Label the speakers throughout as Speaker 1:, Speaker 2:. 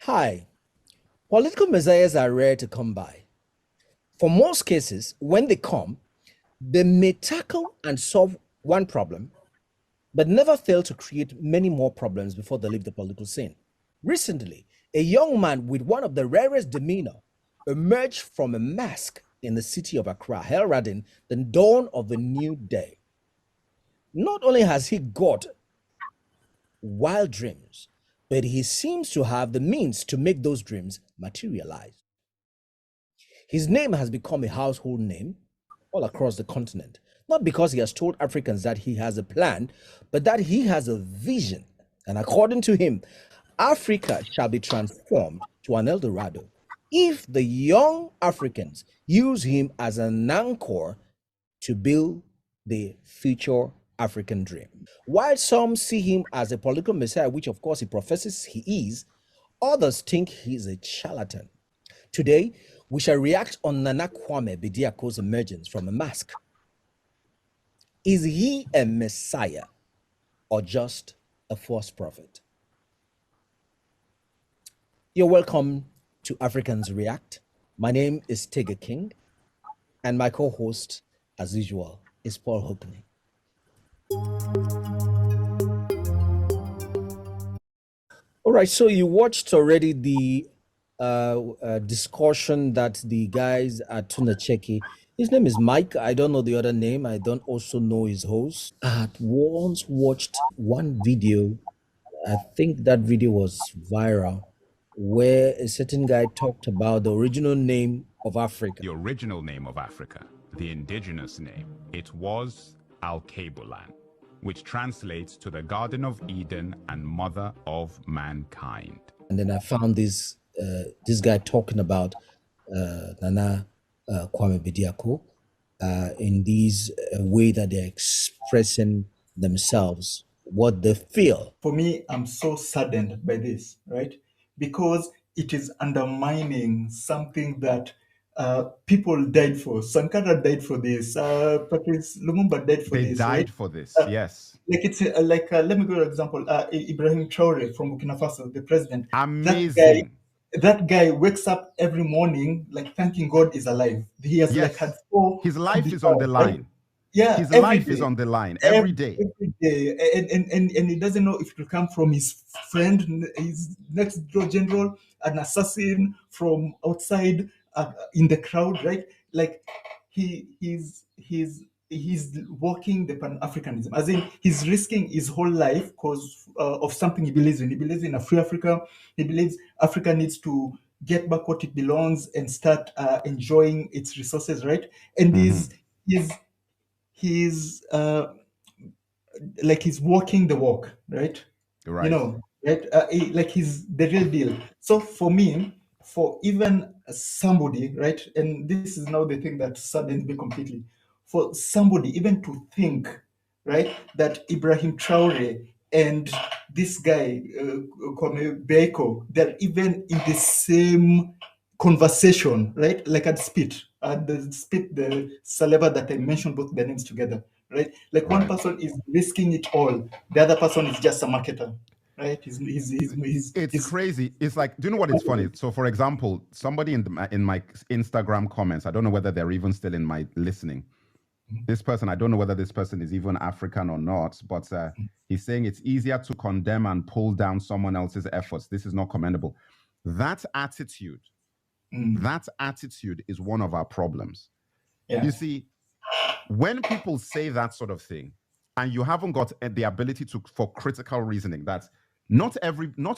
Speaker 1: Hi. Political messiahs are rare to come by. For most cases, when they come, they may tackle and solve one problem, but never fail to create many more problems before they leave the political scene. Recently, a young man with one of the rarest demeanor emerged from a mask in the city of Accra, heralding the dawn of a new day. Not only has he got wild dreams, but he seems to have the means to make those dreams materialize. His name has become a household name all across the continent, not because he has told Africans that he has a plan, but that he has a vision. And according to him, Africa shall be transformed to an Eldorado if the young Africans use him as an anchor to build the future African dream. While some see him as a political messiah, which of course he professes he is, others think he's a charlatan. Today, we shall react on Nana Kwame Bediako's emergence from a mask. Is he a messiah or just a false prophet? You're welcome to Africans React. My name is Tigger King, and my co-host, as usual, is Paul Hookney. All right, so you watched already the discussion that the guys at Tunacheki, his name is Mike. I don't know the other name. I don't also know his host. I had once watched one video. I think that video was viral, where a certain guy talked about the original name of Africa.
Speaker 2: The original name of Africa, the indigenous name, it was Al-Kabulan, which translates to the Garden of Eden and Mother of Mankind.
Speaker 1: And then I found this guy talking about Nana Kwame Bediako in this way that they're expressing themselves, what they feel.
Speaker 3: For me, I'm so saddened by this, right? Because it is undermining something that people died for. Sankara died for this. Patrice Lumumba died for
Speaker 2: They
Speaker 3: this.
Speaker 2: died
Speaker 3: right?
Speaker 2: for this, yes.
Speaker 3: Like it's let me give you an example. Ibrahim Traore from Burkina Faso, the president.
Speaker 2: Amazing.
Speaker 3: That guy wakes up every morning like thanking God is alive. He has
Speaker 2: Yes.
Speaker 3: like had four.
Speaker 2: His life is on the
Speaker 3: right?
Speaker 2: line.
Speaker 3: Yeah,
Speaker 2: His
Speaker 3: every
Speaker 2: life
Speaker 3: day.
Speaker 2: is on the line every day.
Speaker 3: Every day. And he doesn't know if it will come from his friend, his next door general, an assassin from outside in the crowd, right? Like he's walking the Pan-Africanism, as in he's risking his whole life because of something he believes in. He believes in a free Africa. He believes Africa needs to get back what it belongs and start enjoying its resources, right? And he's like he's walking the walk, right?
Speaker 2: Right.
Speaker 3: You know, right? Like he's the real deal. So for me, for even somebody, right, and this is now the thing that saddens me completely, for somebody even to think, right, that Ibrahim Traore and this guy, Kwame Bediako, they're even in the same conversation, right? Like at the saliva that I mentioned both their names together, right? Like one person is risking it all, the other person is just a marketer, right?
Speaker 2: It's crazy. It's like, do you know what is funny? So, for example, somebody in my Instagram comments, I don't know whether they're even still in my listening. This person, I don't know whether this person is even African or not, but he's saying it's easier to condemn and pull down someone else's efforts. This is not commendable. That attitude is one of our problems.
Speaker 3: Yeah.
Speaker 2: You see, when people say that sort of thing, and you haven't got the ability for critical reasoning, that not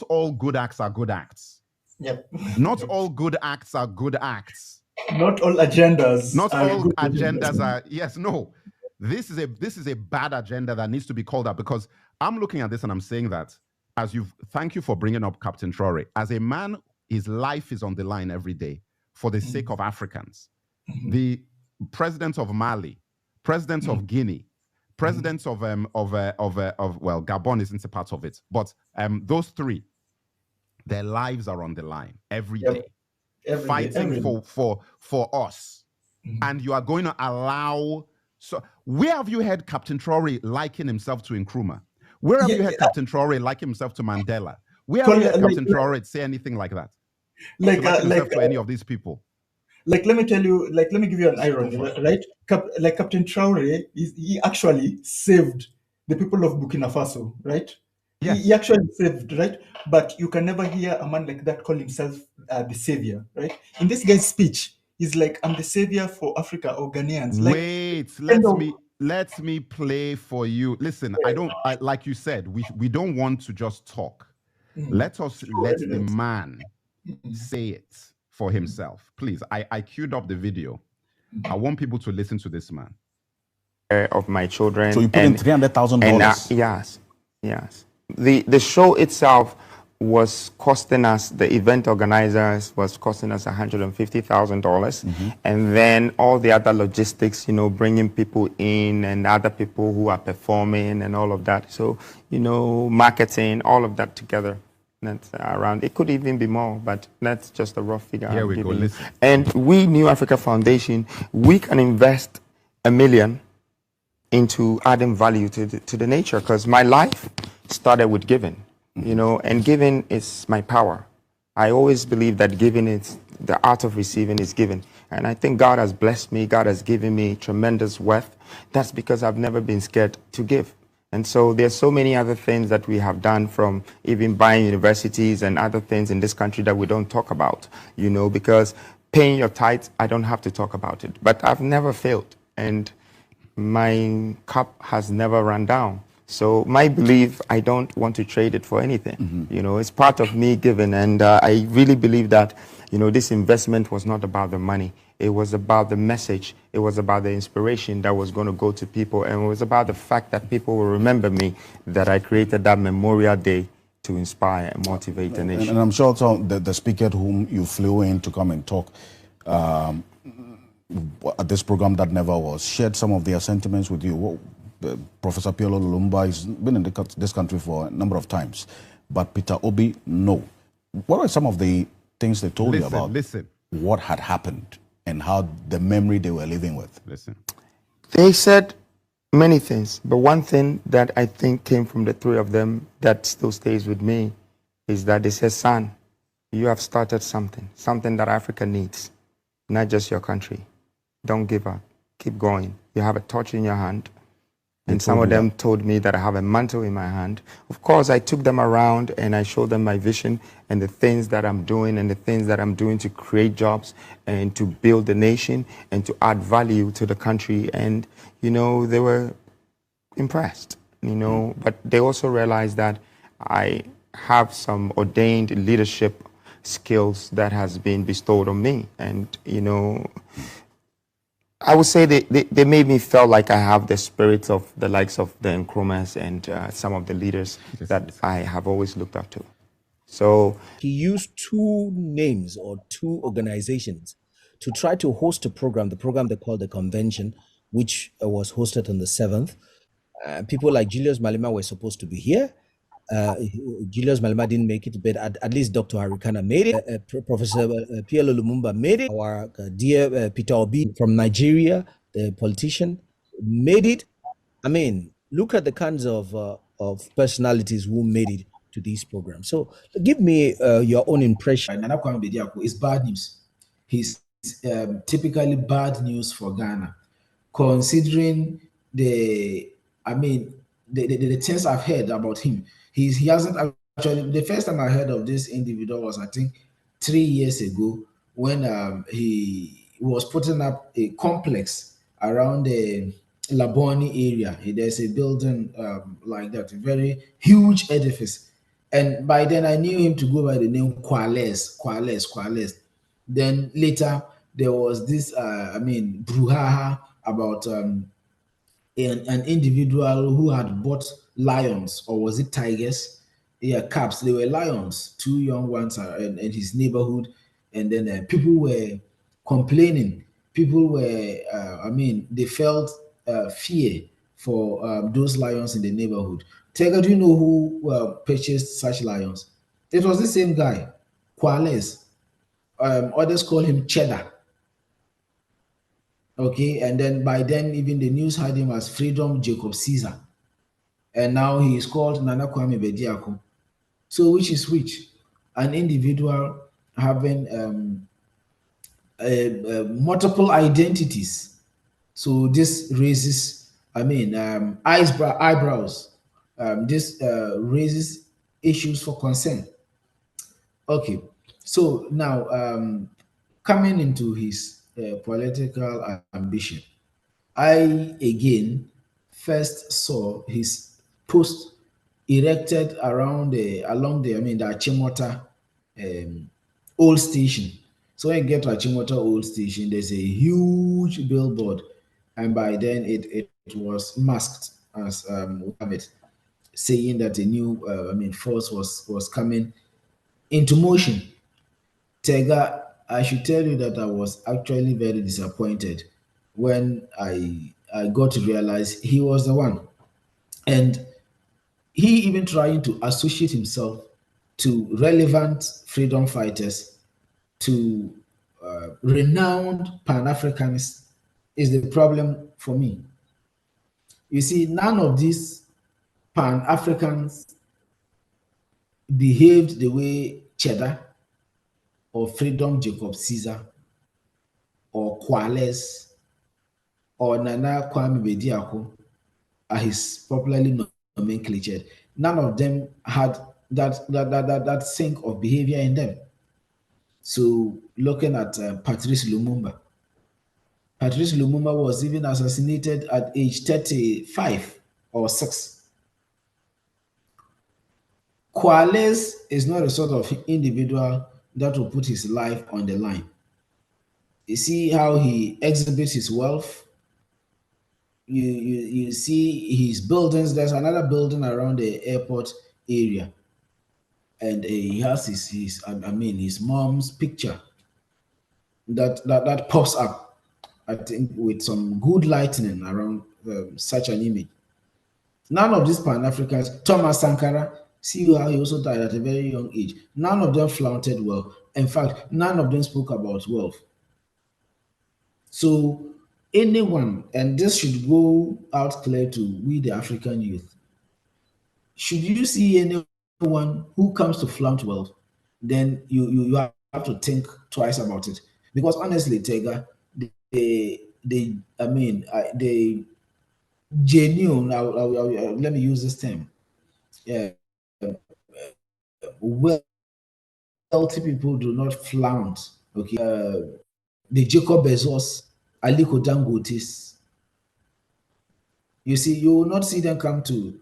Speaker 2: all good acts are good acts.
Speaker 3: Yep.
Speaker 2: Not all good acts are good acts.
Speaker 3: Not all agendas.
Speaker 2: Not all agendas are. Yes, no. This is a bad agenda that needs to be called out, because I'm looking at this and I'm saying that thank you for bringing up Captain Traore. As a man, his life is on the line every day for the sake of Africans. The president of Mali, president of Guinea, presidents of Gabon isn't a part of it, but those three, their lives are on the line every day, fighting for us. And you are going to allow. So where have you heard Captain Traore liken himself to Nkrumah? Where have you heard Captain Traore liken himself to Mandela? We haven't heard Captain Traore say anything like that. Like himself to any of these people.
Speaker 3: Like, let me tell you, like, let me give you an irony, right? Like Captain Traore, he actually saved the people of Burkina Faso, right?
Speaker 2: Yes.
Speaker 3: He actually saved, right? But you can never hear a man like that call himself the savior, right? In this guy's speech, he's like, I'm the savior for Africa or Ghanaians.
Speaker 2: Wait, let me play for you. Listen, I like you said, we don't want to just talk. Let the man say it for himself. Please, I queued up the video. I want people to listen to this man.
Speaker 4: Of my children.
Speaker 5: So you put in $300,000?
Speaker 4: Yes. The show itself was costing us, the event organizers was costing us $150,000. And then all the other logistics, bringing people in and other people who are performing and all of that. So, marketing, all of that together. That's around, it could even be more, but that's just a rough figure.
Speaker 2: Here we go, listen.
Speaker 4: And we, New Africa Foundation, we can invest $1 million into adding value to the nature, because my life started with giving, and giving is my power. I always believe that giving is the art of receiving is giving. And I think God has blessed me. God has given me tremendous wealth. That's because I've never been scared to give. And so there's so many other things that we have done, from even buying universities and other things in this country that we don't talk about, because paying your tithes, I don't have to talk about it. But I've never failed, and my cup has never run down. So my belief, I don't want to trade it for anything. It's part of me giving, and I really believe that, this investment was not about the money. It was about the message. It was about the inspiration that was going to go to people. And it was about the fact that people will remember me, that I created that Memorial Day to inspire and motivate the nation.
Speaker 5: And I'm sure also the speaker whom you flew in to come and talk at this program that never was, shared some of their sentiments with you. Professor Pielo Lumumba has been in this country for a number of times, but Peter Obi, no. What are some of the things they told you about what had happened and how the memory they were living with?
Speaker 4: They said many things, but one thing that I think came from the three of them that still stays with me is that they said, son, you have started something that Africa needs, not just your country. Don't give up. Keep going. You have a torch in your hand. And some of them told me that I have a mantle in my hand. Of course, I took them around and I showed them my vision and the things that I'm doing and the things that I'm doing to create jobs and to build the nation and to add value to the country. And, they were impressed, but they also realized that I have some ordained leadership skills that has been bestowed on me. And, I would say they made me feel like I have the spirits of the likes of the Nkrumahs and some of the leaders that I have always looked up to. So
Speaker 1: he used two names or two organizations to try to host a program, the program they called the convention, which was hosted on the 7th. People like Julius Malema were supposed to be here. Julius Malema didn't make it, but at least Dr. Harikana made it. Professor Pielo Lumumba made it. Our dear Peter Obi from Nigeria, the politician, made it. I mean, look at the kinds of personalities who made it to these programs. So give me your own impression.
Speaker 6: Nana Kwame Bediako is bad news. He's typically bad news for Ghana, considering the things I've heard about him. He hasn't actually, the first time I heard of this individual was, I think, 3 years ago, when he was putting up a complex around the Laboni area. There's a building like that, a very huge edifice. And by then I knew him to go by the name Quales. Then later there was this, brouhaha about an individual who had bought lions, or was it tigers? Yeah, caps. They were lions, two young ones in his neighborhood. And then people were complaining. People were, they felt fear for those lions in the neighborhood. Tega, do you know who purchased such lions? It was the same guy, Quales. Others call him Cheddar. Okay, and then by then, even the news had him as Freedom Jacob Caesar. And now he is called Nana Kwame Bediako. So which is which? An individual having multiple identities. So this raises, eyebrows. This raises issues for concern. Okay, so now coming into his political ambition, I again first saw his post erected around along the Achimota old station. So when you get to Achimota old station, there's a huge billboard, and by then it was masked as we have it, saying that a new force was coming into motion. Tega, I should tell you that I was actually very disappointed when I got to realize he was the one. And he even trying to associate himself to relevant freedom fighters, to renowned Pan-Africanists is the problem for me. You see, none of these Pan-Africans behaved the way Cheddar or Freedom Jacob Caesar or Kwales or Nana Kwame Bediako are his popularly nomenclatured. None of them had that sync of behavior in them. So looking at Patrice Lumumba. Patrice Lumumba was even assassinated at age 35 or 6. Kwales is not a sort of individual that will put his life on the line. You see how he exhibits his wealth. You see his buildings. There's another building around the airport area, and he has his mom's picture that pops up, I think, with some good lightning around such an image. None of these Pan-Africans, Thomas Sankara, see how he also died at a very young age. None of them flaunted wealth. In fact, none of them spoke about wealth. So anyone, and this should go out clear to we the African youth, should you see anyone who comes to flaunt wealth, then you have to think twice about it. Because honestly, Tega, they genuine, let me use this term, wealthy people do not flaunt. Okay, the Jacob Bezos, Aliko Dangotes. You see, you will not see them come to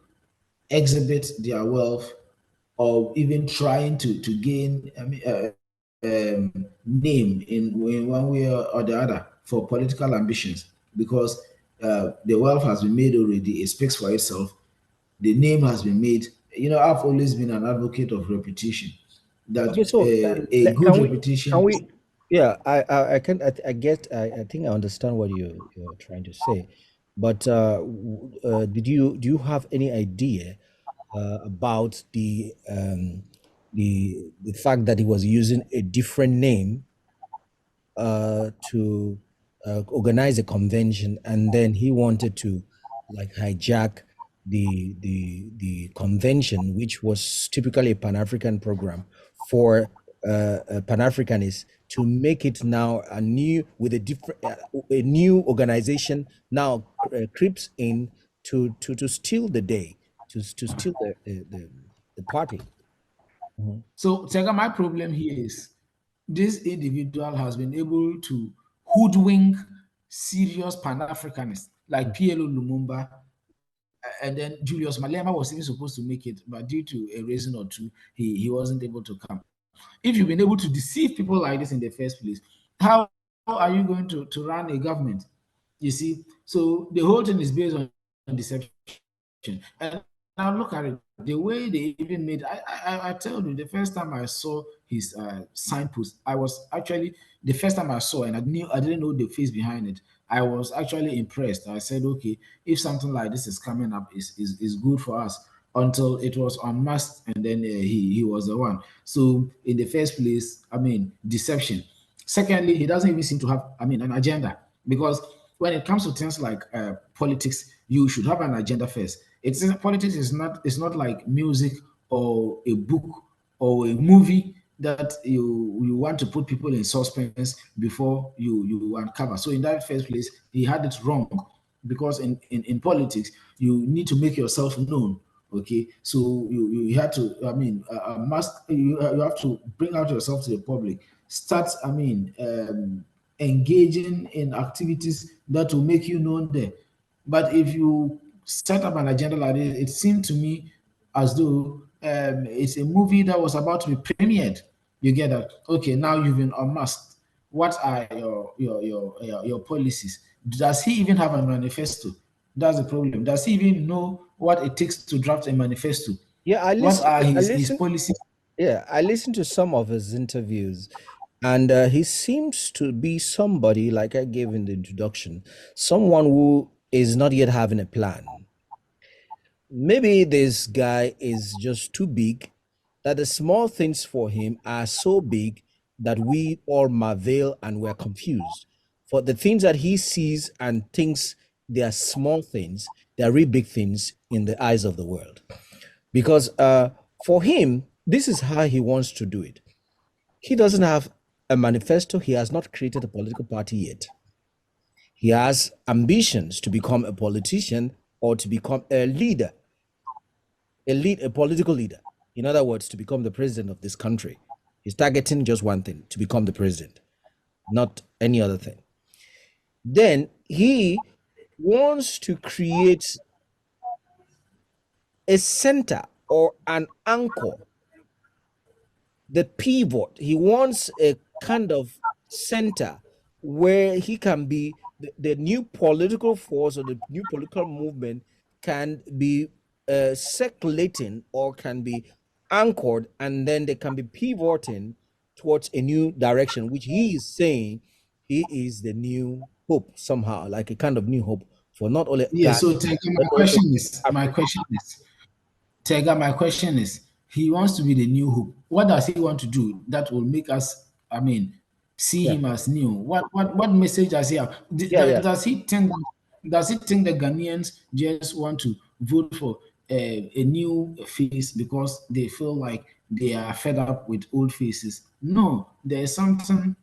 Speaker 6: exhibit their wealth or even trying to gain name in one way or the other for political ambitions, because the wealth has been made already. It speaks for itself. The name has been made. You know, I've always been an advocate of reputation. That
Speaker 1: Okay, so
Speaker 6: a good reputation.
Speaker 1: can we yeah, I can I get I think I understand what you're trying to say, but do you have any idea about the fact that he was using a different name to organize a convention, and then he wanted to like hijack the convention, which was typically a Pan-African program for Pan-Africanists, to make it now a new with a different a new organization now creeps in to steal the day, to steal the party. Mhm.
Speaker 6: So, Tega, my problem here is this individual has been able to hoodwink serious Pan-Africanists like PLO Lumumba, and then Julius Malema was even supposed to make it, but due to a reason or two, he wasn't able to come. If you've been able to deceive people like this in the first place, how are you going to run a government? You see, so the whole thing is based on deception. And now look at it, the way they even made. I tell you, the first time I saw his signpost, I was actually the first time I saw, and I didn't know the face behind it. I was actually impressed. I said, okay, if something like this is coming up, is good for us. Until it was unmasked, and then he was the one. So in the first place, deception. Secondly, he doesn't even seem to have an agenda, because when it comes to things like politics, you should have an agenda first. Politics is not like music or a book or a movie that you want to put people in suspense before you uncover. So in that first place, he had it wrong, because in politics you need to make yourself known. Okay, so you have to, I mean, you have to bring out yourself to the public. Start, I mean, engaging in activities that will make you known there. But if you set up an agenda like this, it seemed to me as though it's a movie that was about to be premiered. You get that? Okay, now you've been unmasked. What are your policies? Does he even have a manifesto? That's the problem. Does he even know what it takes to draft a manifesto?
Speaker 1: Yeah,
Speaker 6: What are
Speaker 1: I
Speaker 6: his
Speaker 1: listen.
Speaker 6: policies?
Speaker 1: Yeah, I listened to some of his interviews, and he seems to be somebody, like I gave in the introduction, someone who is not yet having a plan. Maybe this guy is just too big, that the small things for him are so big that we all marvel and we're confused. For the things that he sees and thinks they are small things, they are really big things in the eyes of the world. Because for him, this is how he wants to do it. He doesn't have a manifesto, he has not created a political party yet. He has ambitions to become a politician or to become a leader, a political leader. In other words, to become the president of this country. He's targeting just one thing, to become the president, not any other thing. Then he wants to create a center or an anchor, the pivot. He wants a kind of center where he can be the new political force, or the new political movement can be circulating or can be anchored, and then they can be pivoting towards a new direction, which he is saying he is the new hope, somehow, like a kind of new hope for not only
Speaker 6: Yeah,
Speaker 1: Ghana,
Speaker 6: so Tega,
Speaker 1: but also Africa.
Speaker 6: My question is, he wants to be the new hope. What does he want to do that will make us, I mean, see
Speaker 1: Yeah,
Speaker 6: him as new? What message does he have?
Speaker 1: yeah, yeah.
Speaker 6: Does he think the Ghanaians just want to vote for a new face because they feel like they are fed up with old faces? No, there's something,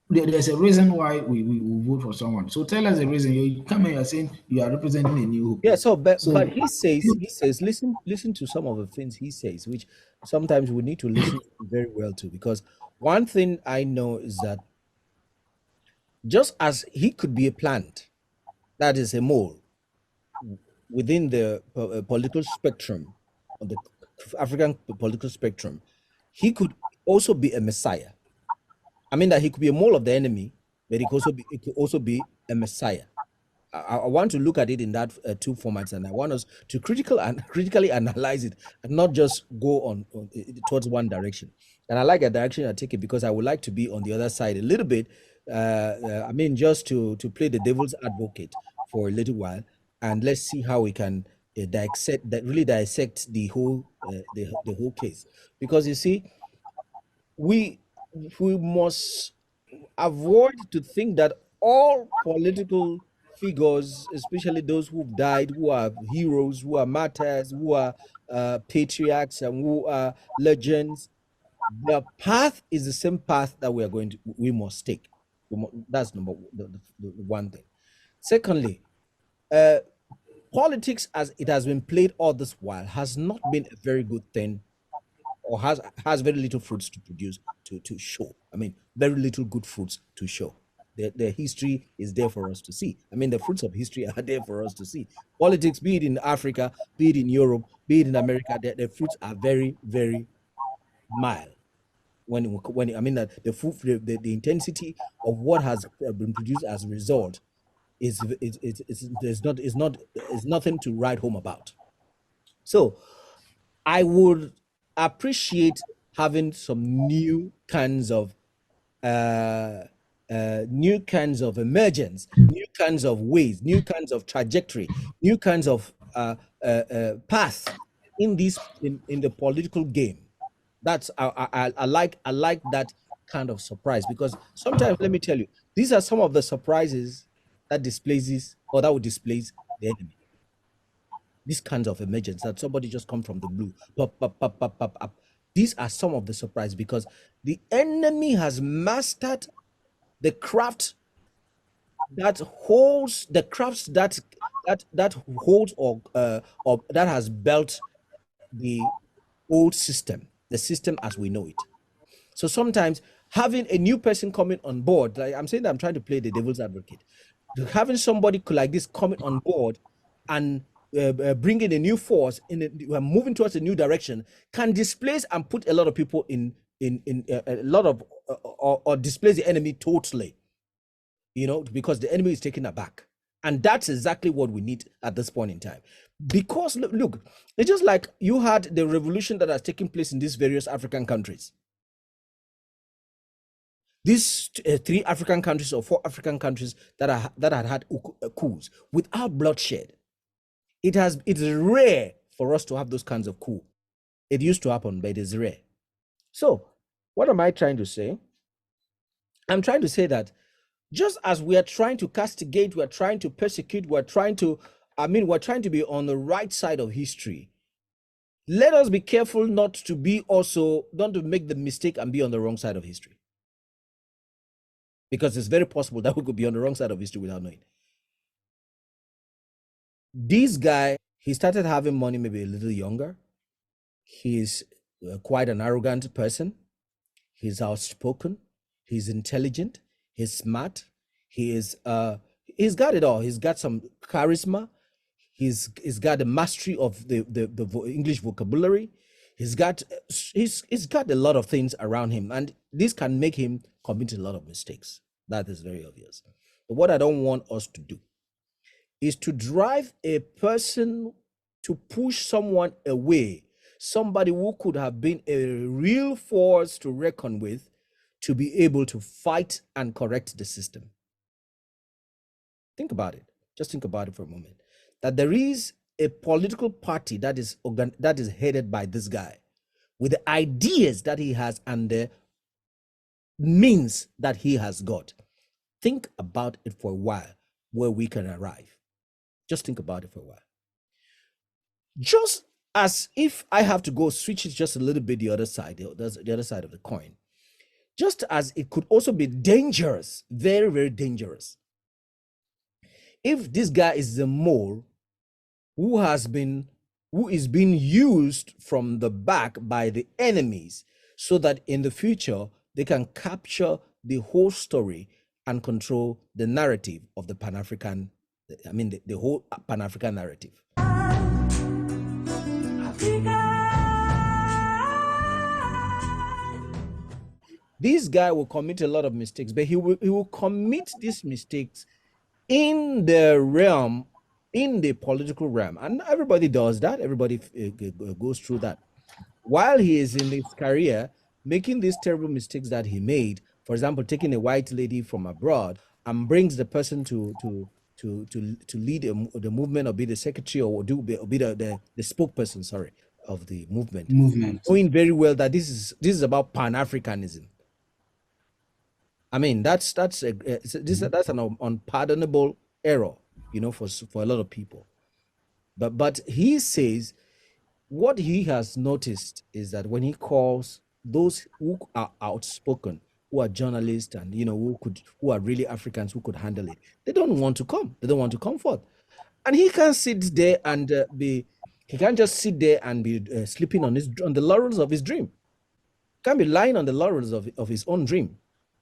Speaker 6: there's a reason why we will vote for someone. So tell us the reason. You come here, you're saying you are representing a new hope.
Speaker 1: Yeah, so but
Speaker 6: So
Speaker 1: he says listen to some of the things he says, which sometimes we need to listen very well to, because one thing I know is that just as he could be a plant, that is a mole within the political spectrum, of the African political spectrum, he could also be a messiah. I mean that he could be a mole of the enemy, but he could also be a messiah. I want to look at it in that two formats, and I want us to critically analyze it, and not just go on towards one direction. And I like the direction I take it, because I would like to be on the other side a little bit. I mean, just to play the devil's advocate for a little while, and let's see how we can dissect the whole the whole case. Because you see, we we must avoid to think that all political figures, especially those who've died, who are heroes, who are martyrs, who are patriarchs, and who are legends, their path is the same path that we must take. That's the one thing. Secondly, uh, politics as it has been played all this while has not been a very good thing, or has very little fruits to produce, to show. I mean, very little good fruits to show. The history is there for us to see. I mean, the fruits of history are there for us to see. Politics, be it in Africa, be it in Europe, be it in America, the fruits are very, very mild. When I mean that the intensity of what has been produced as a result is nothing to write home about. So I would appreciate having some uh, new kinds of emergence, new kinds of ways, new kinds of trajectory, new kinds of path in the political game. That's I like that kind of surprise, because sometimes, let me tell you, these are some of the surprises that displaces, or that would displace, the enemy. these kinds of emergence that somebody just come from the blue, pop, pop, pop, pop, pop, up. These are some of the surprises because the enemy has mastered the craft that holds the crafts that holds or that has built the old system, the system as we know it. So sometimes having a new person coming on board, like I'm saying that I'm trying to play the devil's advocate, having somebody like this coming on board and bringing a new force moving towards a new direction can displace and put a lot of people in a lot of or displace the enemy totally, because the enemy is taken aback. And that's exactly what we need at this point in time. Because look, it's just like you had the revolution that has taken place in these various African countries. These 3 African countries or 4 African countries that had coups without bloodshed. It's rare for us to have those kinds of coups. It used to happen, but it is rare. So what am I trying to say? I'm trying to say that just as we are trying to castigate, we're trying to persecute, we're trying to be on the right side of history. Let us be careful not to make the mistake and be on the wrong side of history. Because it's very possible that we could be on the wrong side of history without knowing. This guy, he started having money maybe a little younger. He's quite an arrogant person. He's outspoken. He's intelligent. He's smart. He's got it all. He's got some charisma. He's got the mastery of the English vocabulary. He's got a lot of things around him, and this can make him commit a lot of mistakes. That is very obvious. But what I don't want us to do is to drive a person to push someone away, somebody who could have been a real force to reckon with, to be able to fight and correct the system. Think about it. Just think about it for a moment. That there is a political party that is headed by this guy with the ideas that he has and the means that he has got. Think about it for a while where we can arrive. Just think about it for a while. Just as if I have to go switch it just a little bit the other side of the coin. Just as it could also be dangerous, very, very dangerous. If this guy is the mole who is being used from the back by the enemies so that in the future they can capture the whole story and control the narrative of the Pan-African, the whole Pan-African narrative. This guy will commit a lot of mistakes, but he will commit these mistakes in the political realm, and everybody does that. Everybody goes through that. While he is in his career, making these terrible mistakes that he made, for example, taking a white lady from abroad and brings the person to lead the movement or be the secretary or be the spokesperson, of the movement. Knowing very well that this is about Pan-Africanism. I mean, that's an unpardonable error, for a lot of people. But he says what he has noticed is that when he calls those who are outspoken, who are journalists and who are really Africans who could handle it, they don't want to come. They don't want to come forth, and he can't sit there and he can't just sit there and be sleeping on the laurels of his dream. He can't be lying on the laurels of his own dream.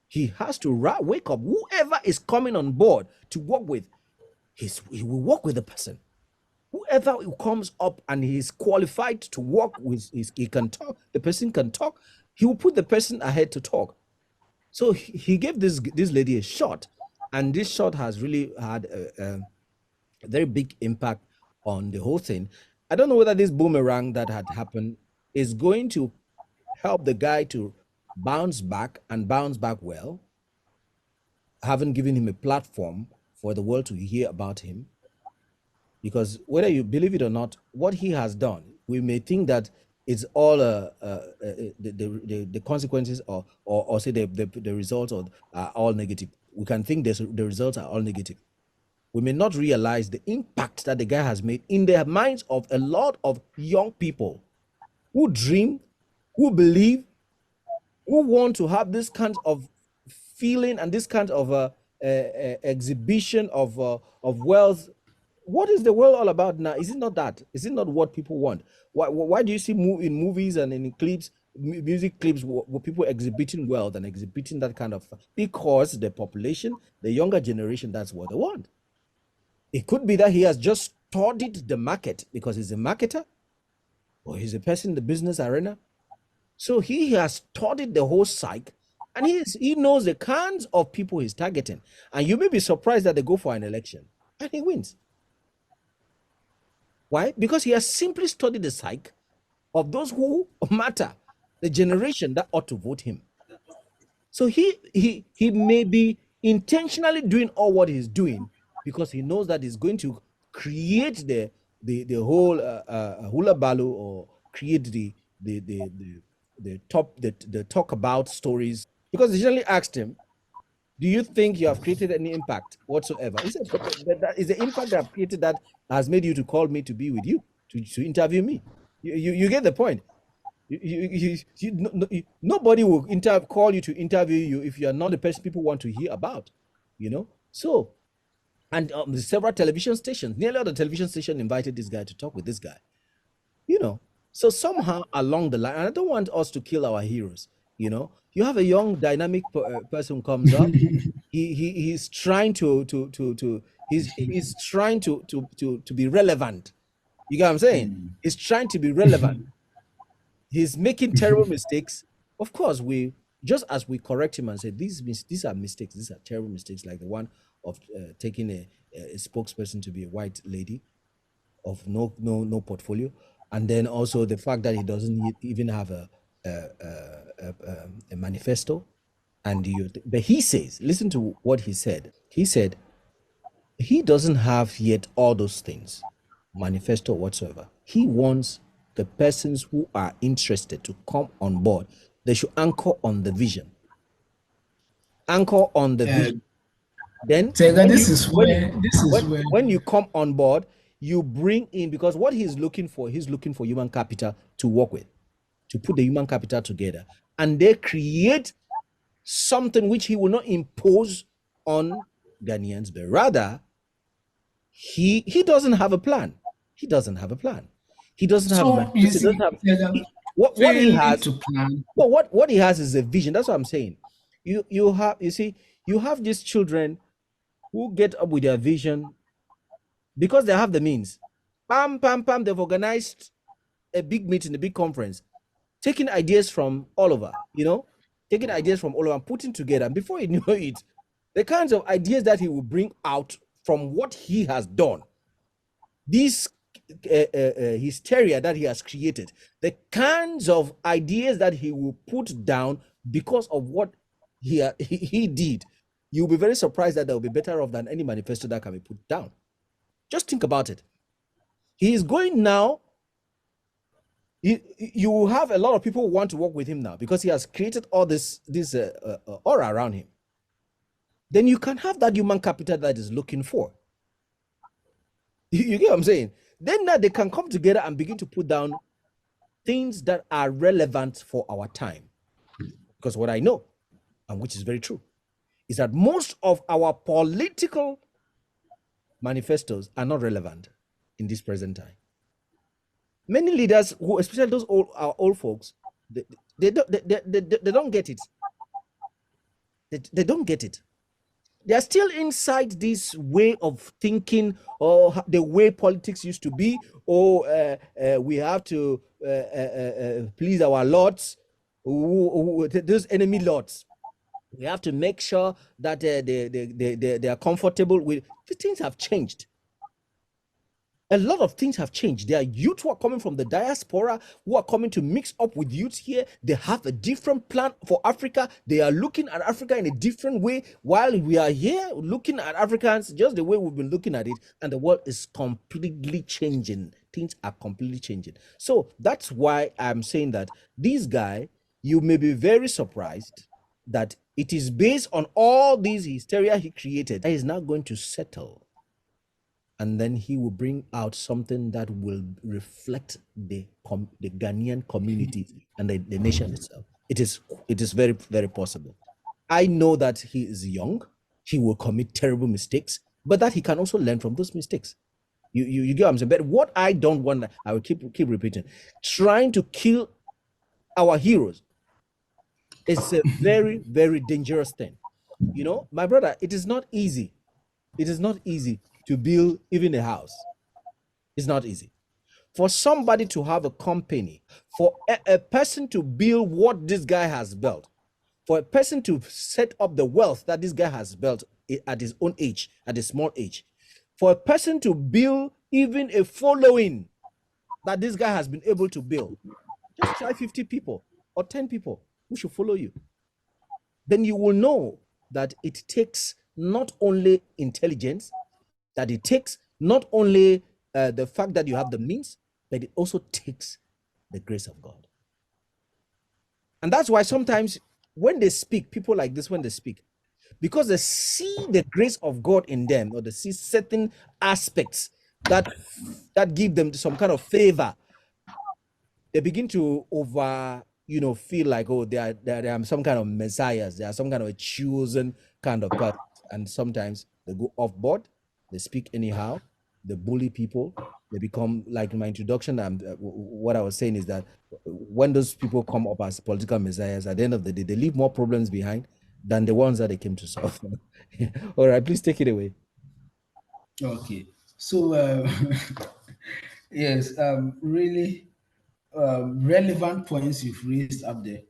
Speaker 1: He has to wake up. Whoever is coming on board to work with, he will work with the person. Whoever comes up and he's qualified to work with, he can talk. The person can talk. He will put the person ahead to talk. So he gave this lady a shot, and this shot has really had a very big impact on the whole thing. I don't know whether this boomerang that had happened is going to help the guy to bounce back well, having given him a platform for the world to hear about him. Because whether you believe it or not, what he has done, we may think that it's all the consequences or say the results are all negative. We can think the results are all negative. we may not realize the impact that the guy has made in the minds of a lot of young people who dream, who believe, who want to have this kind of feeling and this kind of exhibition of wealth. What is the world all about now? Is it not that? Is it not what people want? Why do you see in movies and in clips, music clips, where people exhibiting wealth and exhibiting that kind of? Because the population, the younger generation, that's what they want. It could be that he has just studied the market because he's a marketer, or he's a person in the business arena. So he has studied the whole psyche, and he knows the kinds of people he's targeting. And you may be surprised that they go for an election and he wins. Why? Because he has simply studied the psyche of those who matter, the generation that ought to vote him. So he may be intentionally doing all what he's doing because he knows that he's going to create the whole hula baloo, or create the talk about stories. Because they generally asked him, do you think you have created any impact whatsoever? He said, but that is the impact that I've created that has made you to call me to be with you, to interview me. You get the point. Nobody will call you to interview you if you are not the person people want to hear about, So, and several television stations, nearly all the television stations invited this guy to talk with this guy, So somehow along the line, and I don't want us to kill our heroes, You have a young, dynamic person comes up. He's trying he's trying to be relevant. You get what I'm saying? He's trying to be relevant. He's making terrible mistakes. Of course, just as we correct him and say these are mistakes, these are terrible mistakes, like the one of taking a spokesperson to be a white lady of no portfolio, and then also the fact that he doesn't even have a manifesto. But he says, listen to what he said. He said he doesn't have yet all those things, manifesto whatsoever. He wants the persons who are interested to come on board. They should anchor on the vision. Anchor on the vision. Then when you come on board, you bring in, because what he's looking for human capital to work with, to put the human capital together, and they create something which he will not impose on Ghanaians, but rather he doesn't have a plan. He doesn't have a plan. He doesn't have what he has to plan. Well, what he has is a vision. That's what I'm saying. You have these children who get up with their vision because they have the means. Pam, pam, pam, they've organized a big meeting, a big conference, taking ideas from all over, taking ideas from all over and putting together. And before you know it, the kinds of ideas that he will bring out from what he has done, this hysteria that he has created, the kinds of ideas that he will put down because of what he did, you'll be very surprised that they'll be better off than any manifesto that can be put down. Just think about it. He is going now. You will have a lot of people who want to work with him now because he has created all this aura around him. Then you can have that human capital that is looking for. You get what I'm saying? Then now they can come together and begin to put down things that are relevant for our time. Because what I know, and which is very true, is that most of our political manifestos are not relevant in this present time. Many leaders, who, especially those old folks, they don't get it. They don't get it. They are still inside this way of thinking, or the way politics used to be. We have to please our lords, those enemy lords. We have to make sure that they are comfortable with. The things have changed. A lot of things have changed. There are youth who are coming from the diaspora, who are coming to mix up with youth here. They have a different plan for Africa. They are looking at Africa in a different way, while we are here looking at Africans just the way we've been looking at it. And the world is completely changing. Things are completely changing. So that's why I'm saying that this guy, you may be very surprised that it is based on all these hysteria he created that is now going to settle and then he will bring out something that will reflect the Ghanaian community and the nation itself. It is very, very possible. I know that he is young, he will commit terrible mistakes, but that he can also learn from those mistakes. You get what I'm saying? But what I don't want, I will keep repeating, trying to kill our heroes is a very, very dangerous thing. You know, my brother, it is not easy. It is not easy to build even a house. It's not easy. For somebody to have a company, for a person to build what this guy has built, for a person to set up the wealth that this guy has built at his own age, at a small age, for a person to build even a following that this guy has been able to build, just try 50 people or 10 people who should follow you. Then you will know that it takes not only intelligence, that it takes not only the fact that you have the means, but it also takes the grace of God. And that's why sometimes when they speak, people like this, when they speak, because they see the grace of God in them, or they see certain aspects that give them some kind of favor, they begin to feel like, oh, they are some kind of messiahs, they are some kind of a chosen kind of person. And sometimes they go off board, they speak anyhow, they bully people, they become, like in my introduction, what I was saying is that when those people come up as political messiahs, at the end of the day, they leave more problems behind than the ones that they came to solve. All right, please take it away.
Speaker 6: Okay. So, yes, really relevant points you've raised up there.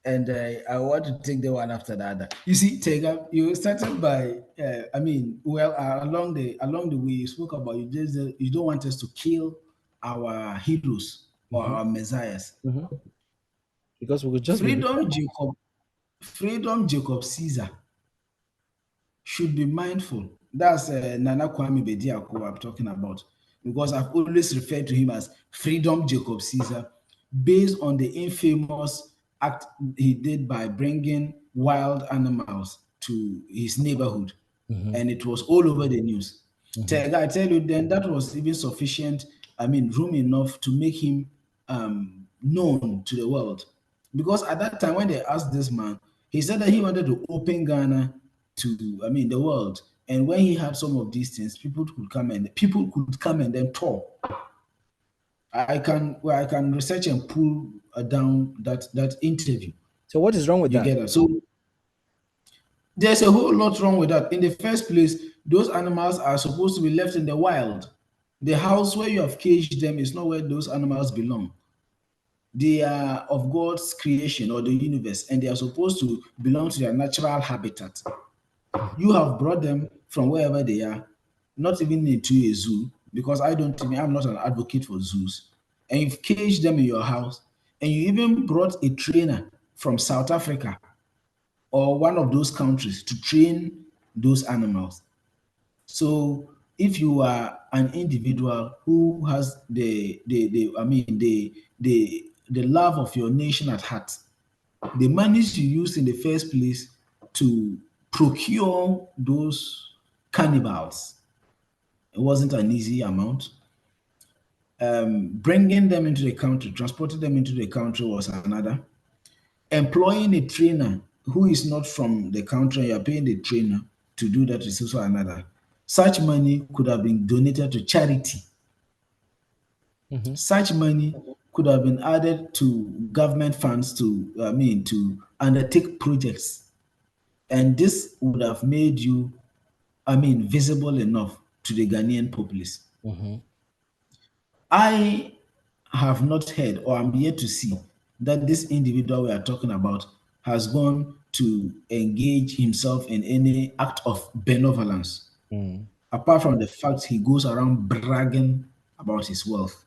Speaker 6: And I want to take the one after the other. You see, Tega, you started by, along the way you spoke about, you don't want us to kill our heroes or our messiahs.
Speaker 1: Because we could just
Speaker 6: Freedom Jacob Caesar should be mindful. That's Nana Kwame Bediako I'm talking about, because I've always referred to him as Freedom Jacob Caesar, based on the infamous act he did by bringing wild animals to his neighborhood, and it was all over the news. I tell you, then that was even sufficient, room enough to make him known to the world. Because at that time, when they asked this man, he said that he wanted to open Ghana to, the world. And when he had some of these things, people could come and then talk. I can research and pull down that interview.
Speaker 1: So what is wrong with
Speaker 6: You
Speaker 1: that?
Speaker 6: get that? So there's a whole lot wrong with that. In the first place, those animals are supposed to be left in the wild. The house where you have caged them is not where those animals belong. They are of God's creation or the universe, and they are supposed to belong to their natural habitat. You have brought them from wherever they are, not even into a zoo, because I'm not an advocate for zoos. And you've caged them in your house, and you even brought a trainer from South Africa or one of those countries to train those animals. So if you are an individual who has the love of your nation at heart, the monies you used in the first place to procure those cannibals, it wasn't an easy amount. Bringing them into the country, transporting them into the country was another. Employing a trainer who is not from the country, you're paying the trainer to do that is also another. Such money could have been donated to charity. Such money could have been added to government funds to undertake projects. And this would have made you, visible enough to the Ghanaian populace. I have not heard, or I'm yet to see, that this individual we are talking about has gone to engage himself in any act of benevolence, apart from the fact he goes around bragging about his wealth.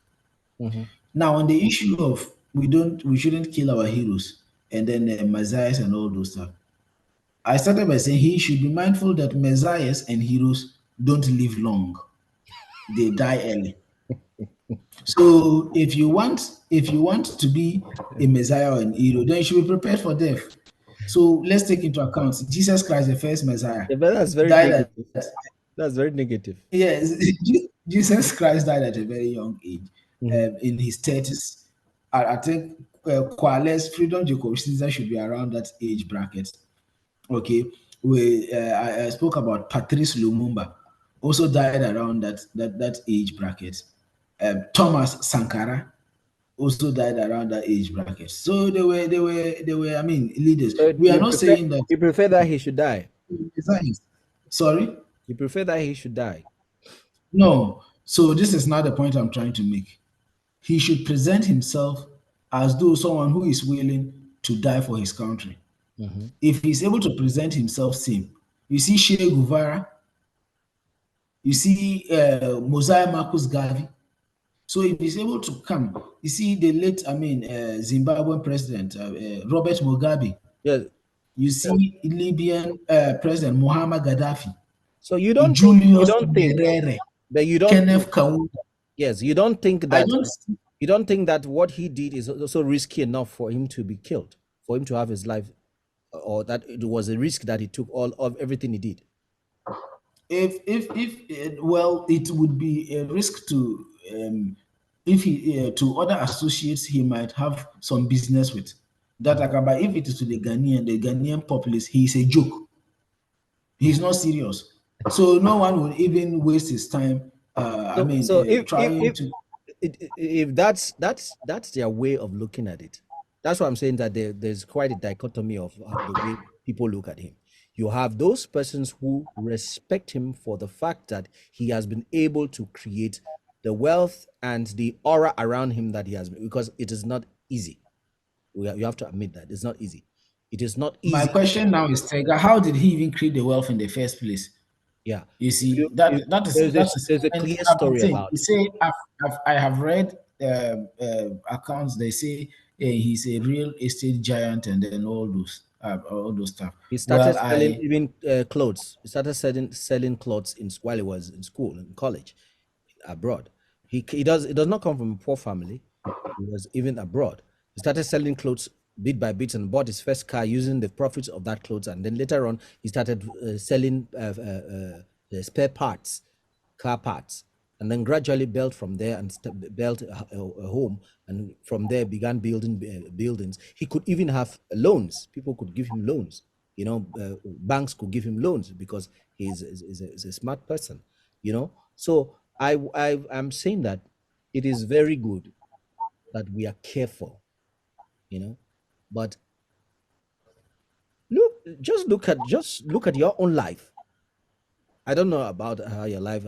Speaker 6: Now, on the issue of we shouldn't kill our heroes and then messiahs and all those stuff, I started by saying he should be mindful that messiahs and heroes don't live long; they die early. So if you want to be a messiah or an hero, then you should be prepared for death. So let's take into account Jesus Christ, the first Messiah,
Speaker 1: Yeah, but that's very
Speaker 6: died
Speaker 1: negative.
Speaker 6: at,
Speaker 1: That's very negative.
Speaker 6: yes, Jesus Christ died at a very young age,
Speaker 1: Mhm.
Speaker 6: in his 30s. I think Kwale's Freedom Jacob Caesar should be around that age bracket. Okay, I spoke about Patrice Lumumba, also died around that age bracket. Thomas Sankara also died around that age bracket. So they were. I mean, leaders.
Speaker 1: So
Speaker 6: We are not saying that.
Speaker 1: you prefer that he should die.
Speaker 6: Sorry.
Speaker 1: You prefer that he should die.
Speaker 6: No. So this is not the point I'm trying to make. He should present himself as though someone who is willing to die for his country.
Speaker 1: Mhm.
Speaker 6: If he's able to present himself same, you see Che Guevara, you see Mosiah Marcus Garvey. So if he's able to come, you see the late, Zimbabwean president Robert Mugabe.
Speaker 1: Yeah.
Speaker 6: You see Libyan president Muammar Gaddafi,
Speaker 1: So you
Speaker 6: Julius
Speaker 1: don't think
Speaker 6: Nyerere,
Speaker 1: that you don't
Speaker 6: Kenneth Kaunda.
Speaker 1: yes, you don't think
Speaker 6: I
Speaker 1: that
Speaker 6: don't.
Speaker 1: you don't think that what he did is also risky enough for him to be killed, for him to have his life, or that it was a risk that he took all of everything he did.
Speaker 6: Well, it would be a risk to if he to other associates he might have some business with. That Akaba, if it is to the Ghanaian populace, he is a joke. He's not serious. So no one would even waste his time.
Speaker 1: So
Speaker 6: Trying to.
Speaker 1: if that's their way of looking at it, that's why I'm saying that there's quite a dichotomy of the way people look at him. You have those persons who respect him for the fact that he has been able to create the wealth and the aura around him that he has, because it is not easy. You have to admit that it's not easy. It is not
Speaker 6: My
Speaker 1: easy.
Speaker 6: question now is, Tega, how did he even create the wealth in the first place?
Speaker 1: Yeah.
Speaker 6: You see, that is
Speaker 1: There's a
Speaker 6: and
Speaker 1: clear
Speaker 6: I've been
Speaker 1: story
Speaker 6: saying,
Speaker 1: about
Speaker 6: you
Speaker 1: it.
Speaker 6: say I have read accounts. They say he's a real estate giant, and then all those stuff.
Speaker 1: He started
Speaker 6: Well,
Speaker 1: selling
Speaker 6: I
Speaker 1: even clothes. He started selling clothes while he was in school, in college, abroad. He does not come from a poor family. He was even abroad. He started selling clothes bit by bit and bought his first car using the profits of that clothes. And then later on, he started selling spare parts, car parts, and then gradually built from there and built a home. And from there began building buildings. He could even have loans. People could give him loans. Banks could give him loans because he's a smart person. So I'm saying that it is very good that we are careful, but just look at your own life. I don't know about how your life,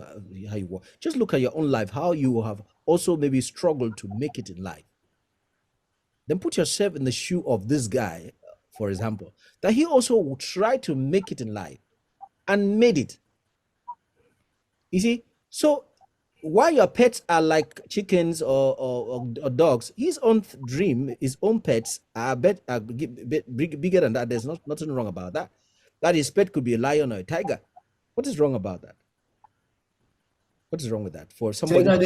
Speaker 1: how you work. Just look at your own life, how you have also maybe struggled to make it in life. Then put yourself in the shoe of this guy, for example, that he also would try to make it in life and made it. You see, so while your pets are like chickens or dogs, his own dream, his own pets are bigger than that. There's nothing wrong about that. That his pet could be a lion or a tiger. What is wrong about that? What is wrong with that? For somebody,
Speaker 6: Tega,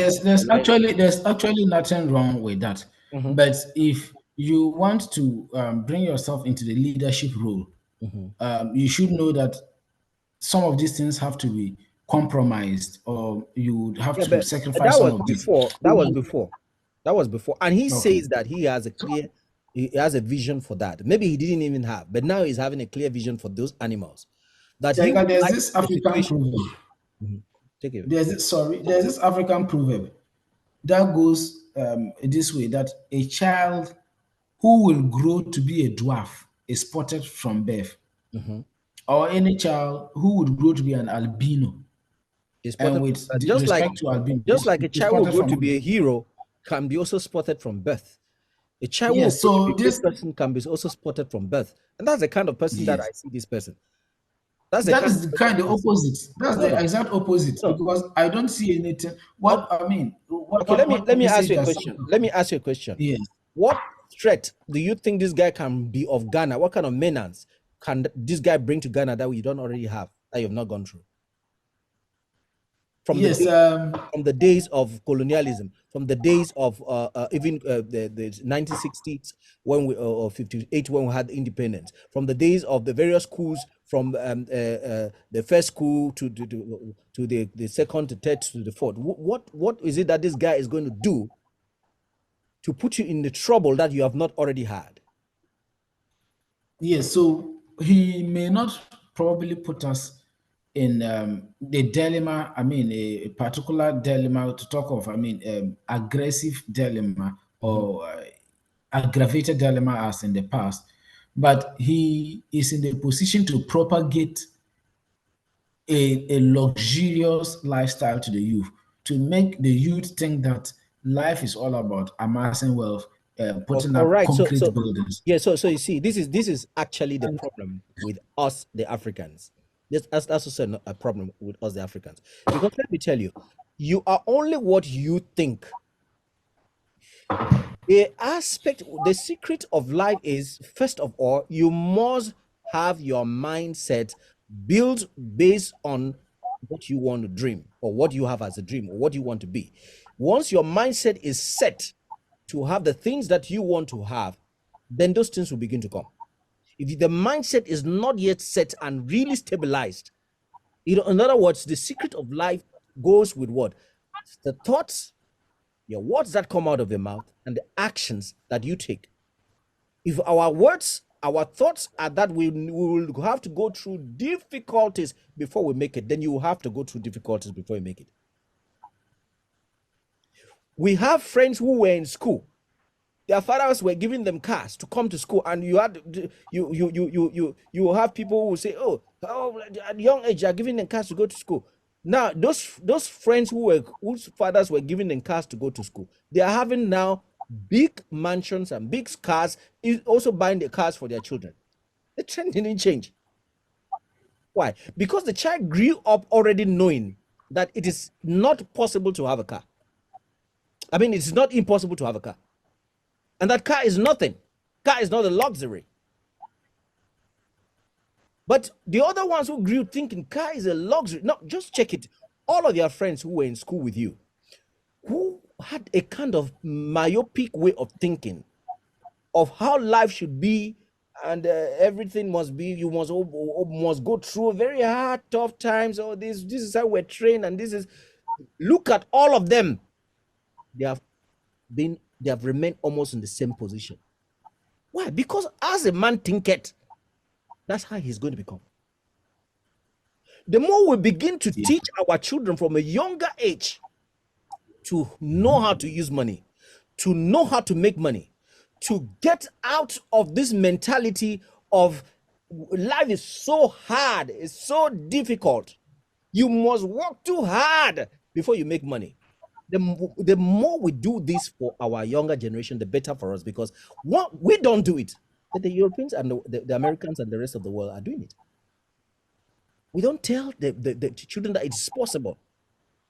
Speaker 6: there's actually nothing wrong with that.
Speaker 1: Mhm,
Speaker 6: But if you want to bring yourself into the leadership role,
Speaker 1: mhm.
Speaker 6: you should know that some of these things have to be compromised, or you would have
Speaker 1: Yeah,
Speaker 6: to
Speaker 1: but
Speaker 6: sacrifice
Speaker 1: that
Speaker 6: some
Speaker 1: was
Speaker 6: of these.
Speaker 1: before. That was before. That was before. And he
Speaker 6: Okay.
Speaker 1: says that he has a vision for that. Maybe he didn't even have, but now he's having a clear vision for those animals. That he
Speaker 6: Tega,
Speaker 1: would
Speaker 6: there's
Speaker 1: like
Speaker 6: this
Speaker 1: a
Speaker 6: African
Speaker 1: situation.
Speaker 6: proverb.
Speaker 1: Mhm. Take it.
Speaker 6: There's this African proverb that goes this way: that a child who will grow to be a dwarf is spotted from birth,
Speaker 1: Mhm.
Speaker 6: or any child who would grow to be an albino.
Speaker 1: Is
Speaker 6: And
Speaker 1: spotted
Speaker 6: with
Speaker 1: just like
Speaker 6: respect to albino,
Speaker 1: a
Speaker 6: is
Speaker 1: child who
Speaker 6: spotted
Speaker 1: grow to
Speaker 6: from.
Speaker 1: be a hero can be also spotted from birth. A child who will
Speaker 6: Yes,
Speaker 1: grow to be
Speaker 6: so
Speaker 1: a great
Speaker 6: this.
Speaker 1: person can be also spotted from birth. And that's the kind of person that
Speaker 6: Yes,
Speaker 1: I see this person. That's the
Speaker 6: that
Speaker 1: kind
Speaker 6: is
Speaker 1: of
Speaker 6: the
Speaker 1: person
Speaker 6: kind of
Speaker 1: I see.
Speaker 6: opposite. That's
Speaker 1: No,
Speaker 6: the
Speaker 1: no,
Speaker 6: exact opposite,
Speaker 1: no.
Speaker 6: because I don't see anything.
Speaker 1: Okay, okay, let
Speaker 6: What
Speaker 1: me ask
Speaker 6: message
Speaker 1: you a
Speaker 6: does
Speaker 1: question.
Speaker 6: something?
Speaker 1: Let me ask you a question.
Speaker 6: Yes.
Speaker 1: What threat do you think this guy can be of Ghana? What kind of menace can this guy bring to Ghana that we don't already have, that you've not gone through? from
Speaker 6: Yes.
Speaker 1: from the days of colonialism, from the days of even the 1960s when we or 58 when we had independence, from the days of the various schools, from the first school to the second to third to the fourth. What is it that this guy is going to do to put you in the trouble that you have not already had?
Speaker 6: Yes, so he may not probably put us in the dilemma, I mean, a particular dilemma to talk of, I mean, aggressive dilemma or aggravated dilemma as in the past, but he is in the position to propagate a luxurious lifestyle to the youth, to make the youth think that life is all about amassing wealth, putting
Speaker 1: All
Speaker 6: up
Speaker 1: right,
Speaker 6: concrete buildings.
Speaker 1: yeah, so you see, this is actually the problem with us, the Africans. That's also a problem with us, the Africans, because let me tell you, you are only what you think. The secret of life is, first of all, you must have your mindset built based on what you want to dream, or what you have as a dream, or what you want to be. Once your mindset is set to have the things that you want to have, then those things will begin to come. If the mindset is not yet set and really stabilized, in other words, the secret of life goes with what? The thoughts, your words that come out of your mouth, and the actions that you take. If our words, our thoughts are that we will have to go through difficulties before we make it, then you will have to go through difficulties before you make it. We have friends who were in school. Their fathers were giving them cars to come to school, and you have people who say, "Oh, at a young age, you are giving them cars to go to school." Now, those friends whose fathers were giving them cars to go to school, they are having now big mansions and big cars, is also buying the cars for their children. The trend didn't change. Why? Because the child grew up already knowing that it is not possible to have a car. I mean, it's not impossible to have a car. And that car is nothing. Car is not a luxury. But the other ones who grew thinking car is a luxury. No, just check it. All of your friends who were in school with you, who had a kind of myopic way of thinking of how life should be, and everything must be, you must go through very hard, tough times. Oh, this is how we're trained, and this is, look at all of them. They have remained almost in the same position. Why? Because as a man thinketh, that's how he's going to become. The more we begin to teach our children from a younger age to know how to use money, to know how to make money, to get out of this mentality of life is so hard, it's so difficult, you must work too hard before you make money. The more we do this for our younger generation, the better for us, because we don't do it, but the Europeans and the Americans and the rest of the world are doing it. We don't tell the children that it's possible.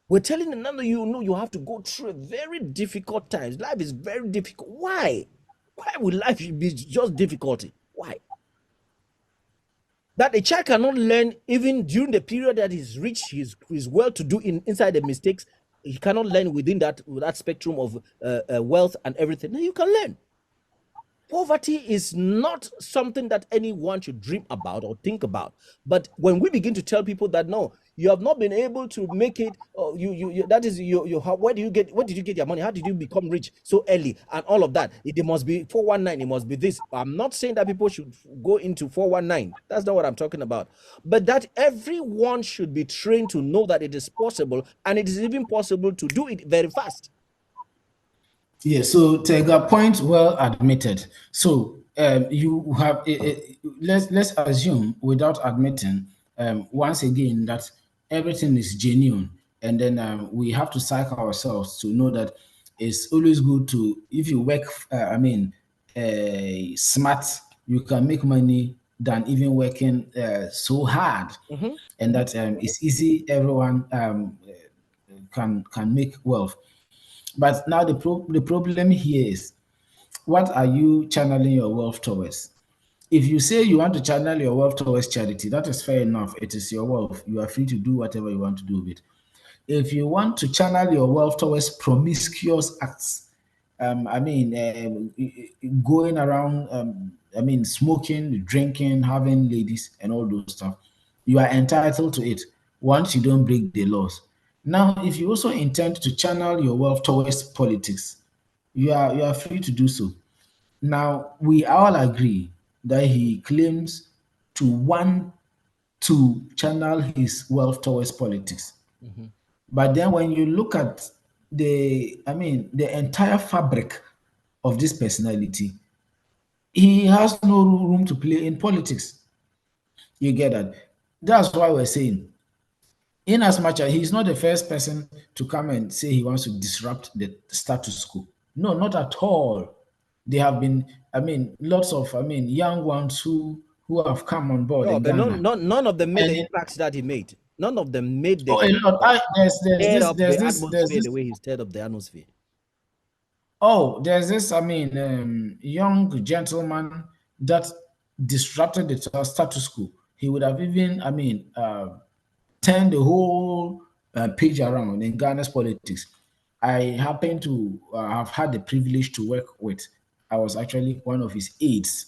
Speaker 1: We're telling them, no, you have to go through a very difficult times. Life is very difficult. Why? Why would life be just difficulty? Why? That a child cannot learn even during the period that he's rich, he's well to do inside the mistakes. He cannot learn within that spectrum of wealth and everything. No, you can learn. Poverty is not something that anyone should dream about or think about. But when we begin to tell people that no, you have not been able to make it, that is where did you get your money? How did you become rich so early and all of that? It must be 419, it must be this. I'm not saying that people should go into 419. That's not what I'm talking about. But that everyone should be trained to know that it is possible, and it is even possible to do it very fast.
Speaker 6: Yeah, so Tega, point well admitted. So you have let's assume, without admitting once again, that everything is genuine, and then we have to psych ourselves to know that it's always good to, if you work smart, you can make money than even working so hard. And that it's easy, everyone can make wealth. But now the problem here is, what are you channeling your wealth towards? If you say you want to channel your wealth towards charity, that is fair enough. It is your wealth. You are free to do whatever you want to do with it. if you want to channel your wealth towards promiscuous acts, going around, smoking, drinking, having ladies, and all those stuff, you are entitled to it once you don't break the laws. Now, if you also intend to channel your wealth towards politics, you are free to do so. Now, we all agree that he claims to want to channel his wealth towards politics.
Speaker 1: Mhm.
Speaker 6: But then when you look at the entire fabric of this personality, he has no room to play in politics. You get that? That's why we're saying, in as much as he's not the first person to come and say he wants to disrupt the status quo. No, not at all. There have been, lots of, young ones who have come on board
Speaker 1: No,
Speaker 6: in
Speaker 1: but
Speaker 6: Ghana.
Speaker 1: none of them made
Speaker 6: And
Speaker 1: the impact that he made. None of them made the
Speaker 6: oh, a lot.
Speaker 1: stirred up the
Speaker 6: There's
Speaker 1: atmosphere
Speaker 6: this.
Speaker 1: the way he stirred up the atmosphere.
Speaker 6: Oh, there's this. Young gentleman that disrupted the status quo. He would have even, turned the whole page around in Ghana's politics. I happen to have had the privilege to work with. I was actually one of his aides.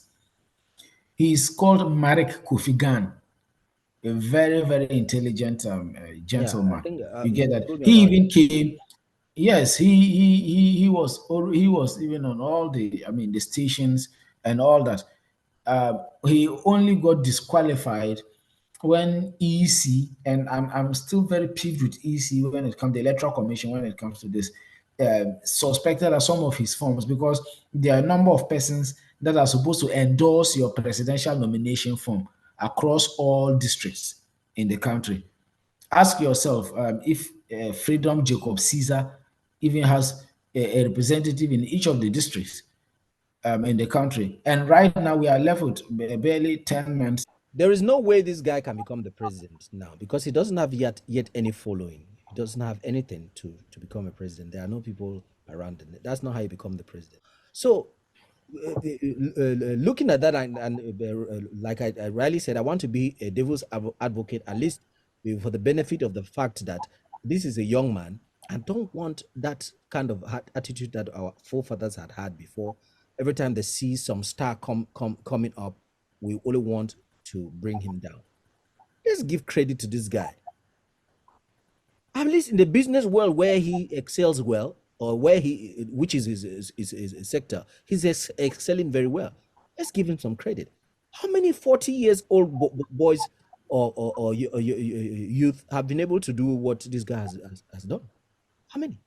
Speaker 6: He's called Marek Kofigan, a very, very intelligent
Speaker 1: Yeah, I
Speaker 6: gentleman.
Speaker 1: think
Speaker 6: You
Speaker 1: you
Speaker 6: get that?
Speaker 1: told me
Speaker 6: He
Speaker 1: about
Speaker 6: even came. Yes, he was even on all the stations and all that. He only got disqualified when EC, and I'm still very peeved with EC when it comes the Electoral Commission, when it comes to this, suspected as some of his forms, because there are a number of persons that are supposed to endorse your presidential nomination form across all districts in the country. Ask yourself if Freedom Jacob Caesar even has a representative in each of the districts in the country. And right now we are left with barely 10 months.
Speaker 1: there is no way this guy can become the president now because he doesn't have yet any following. He doesn't have anything to become a president. There are no people around him. That's not how you become the president. So looking at that and like I rightly said, I want to be a devil's advocate at least for the benefit of the fact that this is a young man. I don't want that kind of attitude that our forefathers had before. Every time they see some star coming up, we only want to bring him down. Let's give credit to this guy. At least in the business world where he excels well, or where which is his sector, he's excelling very well. Let's give him some credit. How many 40 years old boys or youth have been able to do what this guy has done? How many?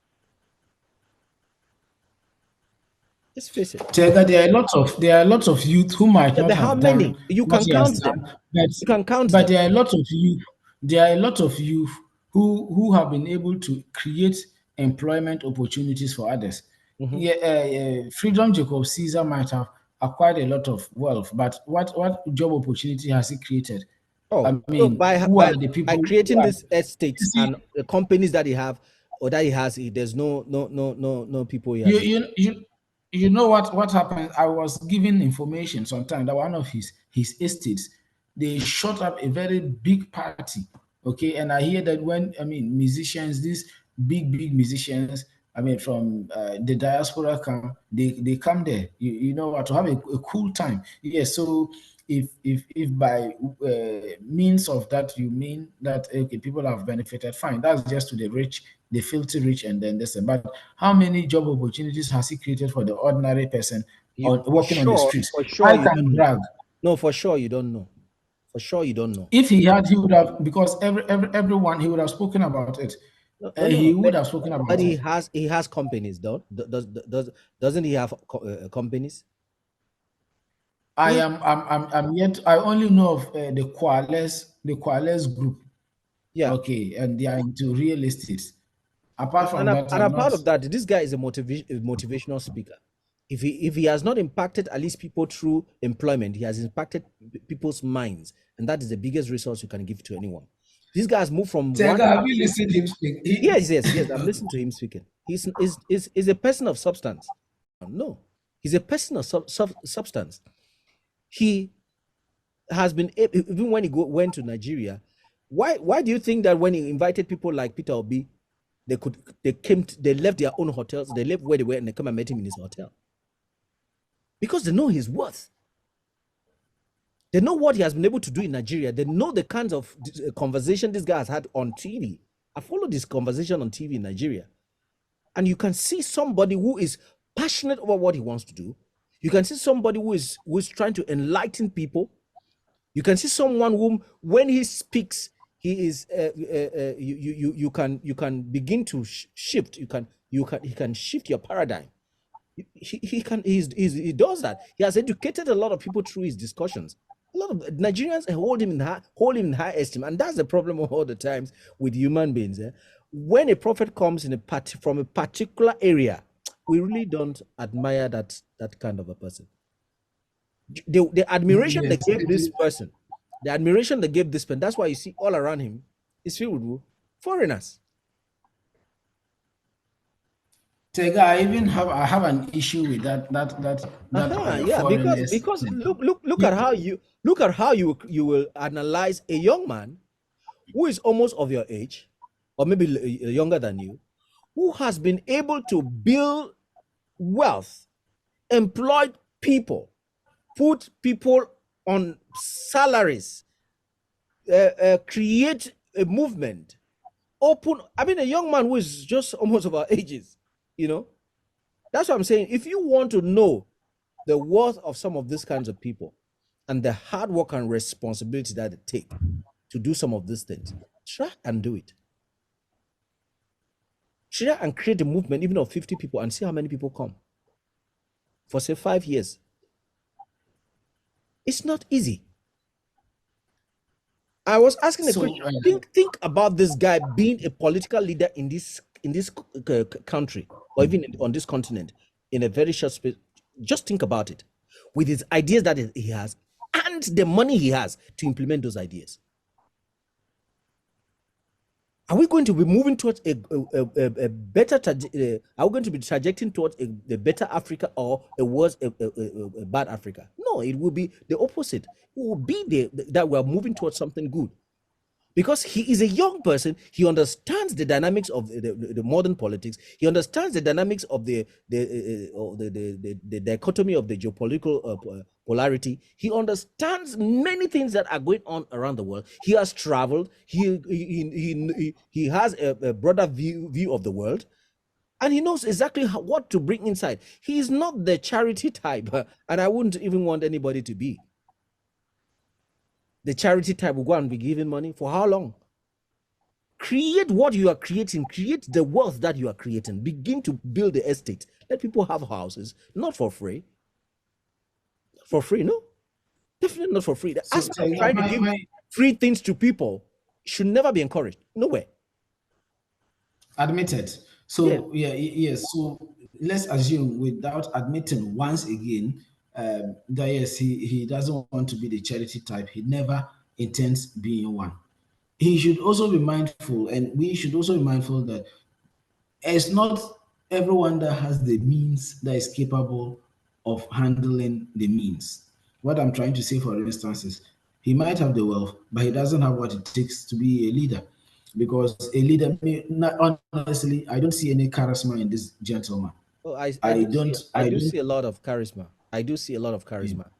Speaker 1: Let's face it.
Speaker 6: Tega, there are lots of youth who might
Speaker 1: Yeah,
Speaker 6: not
Speaker 1: but how
Speaker 6: have
Speaker 1: many?
Speaker 6: done
Speaker 1: You
Speaker 6: what
Speaker 1: can
Speaker 6: he has
Speaker 1: count them.
Speaker 6: done, but
Speaker 1: You can count
Speaker 6: but
Speaker 1: them.
Speaker 6: there are a lot of youth. There are a lot of youth who have been able to create employment opportunities for others.
Speaker 1: Mhm.
Speaker 6: Yeah, Freedom Jacob Caesar might have acquired a lot of wealth, but what job opportunity has he created?
Speaker 1: Oh,
Speaker 6: I
Speaker 1: so
Speaker 6: mean,
Speaker 1: by
Speaker 6: who are the
Speaker 1: by
Speaker 6: people who
Speaker 1: creating
Speaker 6: are?
Speaker 1: this estates
Speaker 6: See,
Speaker 1: and the companies that he have or that he has, there's no people he
Speaker 6: you
Speaker 1: has.
Speaker 6: you you you know what happened? I was given information sometime that one of his estates, they shot up a very big party. Okay, and I hear that when musicians, these big musicians, from the diaspora come, they come there. You know what, to have a cool time. Yes, so if by means of that you mean that okay, people have benefited, fine. That's just to the rich, the filthy rich, and then this. But how many job opportunities has he created for the ordinary person
Speaker 1: You
Speaker 6: on walking on the streets?
Speaker 1: for
Speaker 6: I
Speaker 1: sure you
Speaker 6: can
Speaker 1: don't know.
Speaker 6: brag.
Speaker 1: No, for sure you don't know. For sure you don't know.
Speaker 6: If he had, he would have, because everyone, he would have spoken about it.
Speaker 1: No.
Speaker 6: He would have spoken
Speaker 1: But
Speaker 6: about it.
Speaker 1: he has companies, though. Doesn't he have companies?
Speaker 6: I
Speaker 1: Yeah,
Speaker 6: am I'm yet. I only know of the Quales group.
Speaker 1: yeah.
Speaker 6: Okay, and they are into real estate. Apart from that,
Speaker 1: And
Speaker 6: I'm
Speaker 1: a
Speaker 6: not.
Speaker 1: part of that, this guy is a motivational speaker. If he has not impacted at least people through employment, he has impacted people's minds, and that is the biggest resource you can give to anyone. This guy has moved from one
Speaker 6: Tega, have you
Speaker 1: party.
Speaker 6: listened to him speak?
Speaker 1: Yes. I'm listening to him speaking. He's a person of substance. No, he's a person of substance. He has been even when he went to Nigeria. Why do you think that when he invited people like Peter Obi they left their own hotels, they left where they were, and they come and met him in his hotel. Because they know his worth. They know what he has been able to do in Nigeria. They know the kinds of conversation this guy has had on TV. I followed this conversation on TV in Nigeria. And you can see somebody who is passionate about what he wants to do. You can see somebody who is trying to enlighten people. You can see someone whom, when he speaks, he is you can begin to shift. He can shift your paradigm. He does that. He has educated a lot of people through his discussions. A lot of Nigerians hold him in high esteem, and that's the problem all the times with human beings. When a prophet comes from a particular area, we really don't admire that kind of a person. The admiration they gave this person, that's why you see all around him is filled with foreigners.
Speaker 6: Tega, I have an issue with that.
Speaker 1: Yeah, because look at how you will analyze a young man who is almost of your age, or maybe younger than you, who has been able to build wealth, employ people, put people on salaries, create a movement, a young man who is just almost of our ages, That's what I'm saying. If you want to know the worth of some of these kinds of people and the hard work and responsibility that they take to do some of these things, try and do it. Try and create a movement even of 50 people and see how many people come for, say, 5 years. It's not easy. I was asking a question. Think about this guy being a political leader in this country, or even on this continent, in a very short space. Just think about it, with his ideas that he has and the money he has to implement those ideas. Are we going to be moving towards a better? Are we going to be trajecting towards a better Africa or a worse, a bad Africa? No, it will be the opposite. It will be that we are moving towards something good, because he is a young person. He understands the dynamics of the modern politics. He understands the dynamics of the dichotomy of the geopolitical polarity. He understands many things that are going on around the world. He has traveled. He has a broader view of the world, and he knows exactly what to bring inside. He is not the charity type, and I wouldn't even want anybody to be. The charity type will go and be giving money for how long? Create what you are creating. Create the wealth that you are creating. Begin to build the estate. Let people have houses, not for free. For free, no? Definitely not for free. The aspect of trying to give free things to people should never be encouraged. Nowhere.
Speaker 6: Admitted. So, yes. So let's assume, without admitting once again, that yes, he doesn't want to be the charity type. He never intends being one. He should also be mindful, and we should also be mindful that it's not everyone that has the means that is capable of handling the means. What I'm trying to say, for instance, is he might have the wealth, but he doesn't have what it takes to be a leader. Because a leader, honestly, I don't see any charisma in this gentleman.
Speaker 1: Oh, I do see a lot of charisma. I do see a lot of charisma.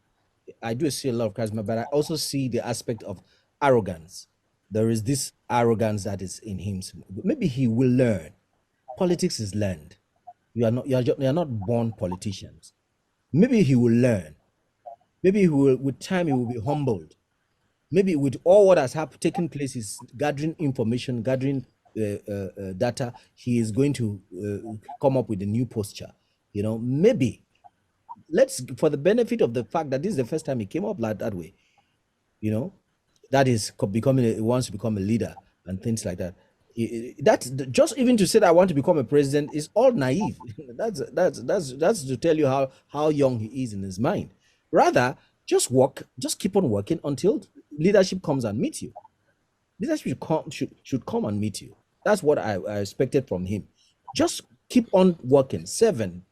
Speaker 1: But I also see the aspect of arrogance. There is this arrogance that is in him. Maybe he will learn. Politics is learned. You are not born politicians. Maybe he will learn. Maybe he will, with time, he will be humbled. Maybe with all what has taken place, is gathering information, gathering data, he is going to come up with a new posture. Maybe for the benefit of the fact that this is the first time he came up like that way, that is he wants to become a leader and things like that. That's just, even to say that I want to become a president is all naive. that's to tell you how young he is in his mind. Rather, just keep on working until leadership comes and meets you. Leadership should come and meet you. That's what I expected from him. Just keep on working,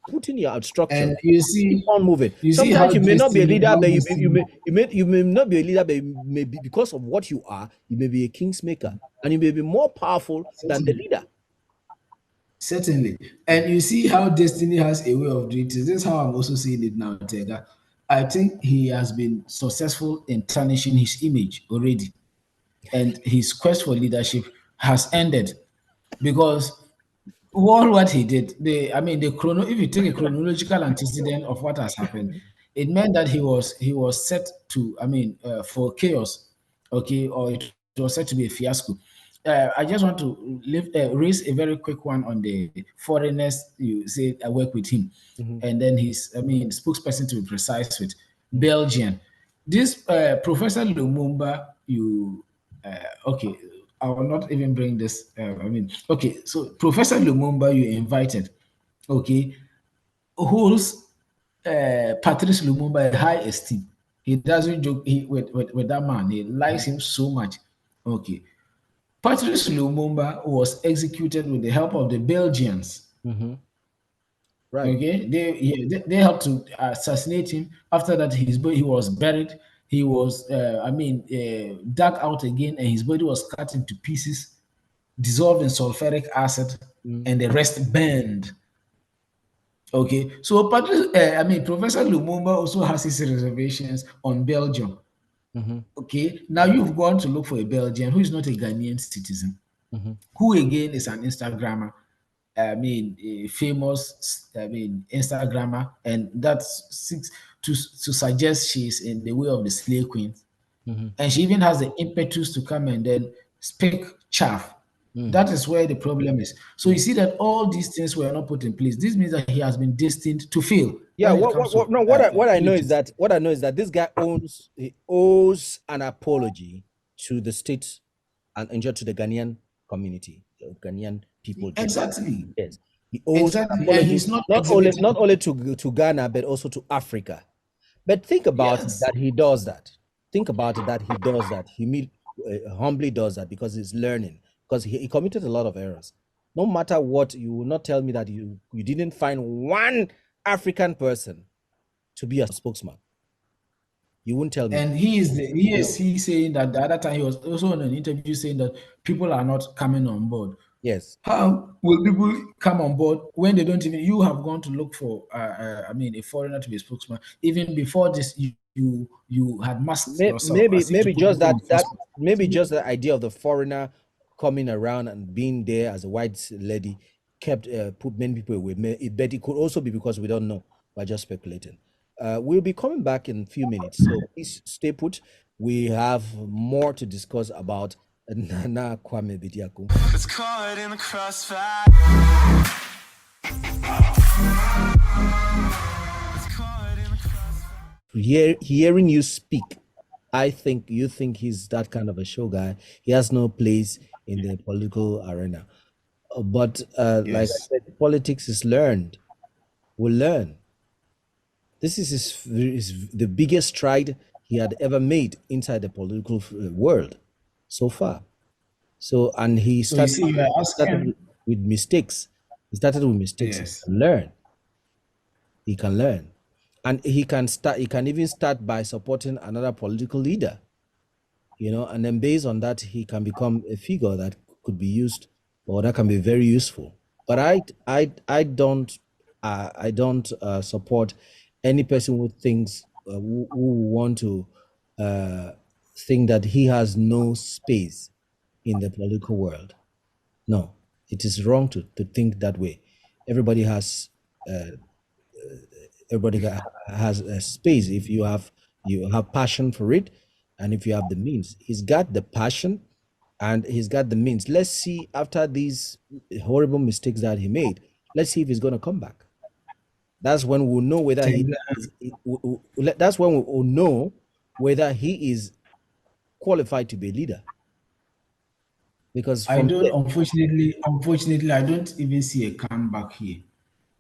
Speaker 1: put in your structure, and keep on moving. Sometimes you may not be a leader, but you may not be a leader, but you may be, because of what you are, you may be a kingmaker, and you may be more powerful than the leader.
Speaker 6: Certainly. And you see how destiny has a way of doing things. This is how I'm also seeing it now, Tega. I think he has been successful in tarnishing his image already. And his quest for leadership has ended because all what he did, if you take a chronological antecedent of what has happened, it meant that he was set to, for chaos, okay, or it was set to be a fiasco. I just want to raise a very quick one on the foreigners. You say I work with him,
Speaker 1: Mhm.
Speaker 6: and then his, spokesperson to be precise with
Speaker 1: Mhm.
Speaker 6: Belgian. This Professor Lumumba, okay, I will not even bring this. Okay, so Professor Lumumba, you invited, okay, holds Patrice Lumumba a high esteem. He doesn't joke with that man. He likes him so much. Okay, Patrice Lumumba was executed with the help of the Belgians.
Speaker 1: Mhm. Right.
Speaker 6: Okay, they helped to assassinate him. After that, he was buried. He was, dug out again, and his body was cut into pieces, dissolved in sulfuric acid,
Speaker 1: Mm.
Speaker 6: and the rest burned. Okay, so Professor Lumumba also has his reservations on Belgium.
Speaker 1: Mhm.
Speaker 6: Okay, now you've gone to look for a Belgian who is not a Ghanaian citizen,
Speaker 1: Mhm.
Speaker 6: who again is an Instagrammer. A famous, Instagrammer, and that seeks to suggest she's in the way of the slave queen,
Speaker 1: Mhm.
Speaker 6: and she even has the impetus to come and then speak chaff.
Speaker 1: Mm.
Speaker 6: That is where the problem is. So you see that all these things were not put in place. This means that he has been destined to fail
Speaker 1: Yeah,
Speaker 6: when it comes to
Speaker 1: no, what I know is
Speaker 6: politics.
Speaker 1: that this guy owes an apology to the state and to the Ghanaian community, the Ghanaian people generally.
Speaker 6: Exactly,
Speaker 1: Yes, he owes an
Speaker 6: exactly, and
Speaker 1: apology
Speaker 6: he's not
Speaker 1: not
Speaker 6: exhibiting.
Speaker 1: only to Ghana but also to Africa. But think about it
Speaker 6: Yes,
Speaker 1: that he does that. Think about it that he does that. Humbly does that because he's learning. Because he committed a lot of errors. No matter what, you will not tell me that you didn't find one African person to be a spokesman. You won't tell me that.
Speaker 6: and he's saying that the other time he was also on an interview saying that people are not coming on board.
Speaker 1: Yes.
Speaker 6: How will people come on board when they don't even? You have gone to look for, a foreigner to be a spokesman. Even before this, you had masked yourself as if to
Speaker 1: Maybe
Speaker 6: put
Speaker 1: just
Speaker 6: people on
Speaker 1: that
Speaker 6: first.
Speaker 1: maybe just the idea of the foreigner coming around and being there as a white lady kept put many people away. But it could also be because we don't know. We're just speculating. We'll be coming back in a few minutes, so please stay put. We have more to discuss about Nana Kwame Bediako. It's caught in the crossfire. Hearing you speak, I think you think he's that kind of a show guy. He has no place in the political arena. But like I
Speaker 6: Yes,
Speaker 1: said, politics is learned. We learn. This is the biggest stride he had ever made inside the political world so far. So, and
Speaker 6: so you see, you are asking.
Speaker 1: with mistakes. He started with mistakes. He
Speaker 6: Yes,
Speaker 1: can learn. He can learn, and he can start. He can even start by supporting another political leader, and then based on that, he can become a figure that could be used, or that can be very useful. But I don't support any person who thinks who want to uh, think that he has no space in the political world. No, it is wrong to think that way. Everybody has uh, has a space if you have passion for it, and if you have the means. He's got the passion and he's got the means. Let's see, after these horrible mistakes that he made, let's see if he's going to come back. That's when we'll know whether that's when we'll know whether he is qualified to be a leader, because
Speaker 6: I
Speaker 1: from
Speaker 6: don't.
Speaker 1: here.
Speaker 6: Unfortunately, I don't even see a comeback here,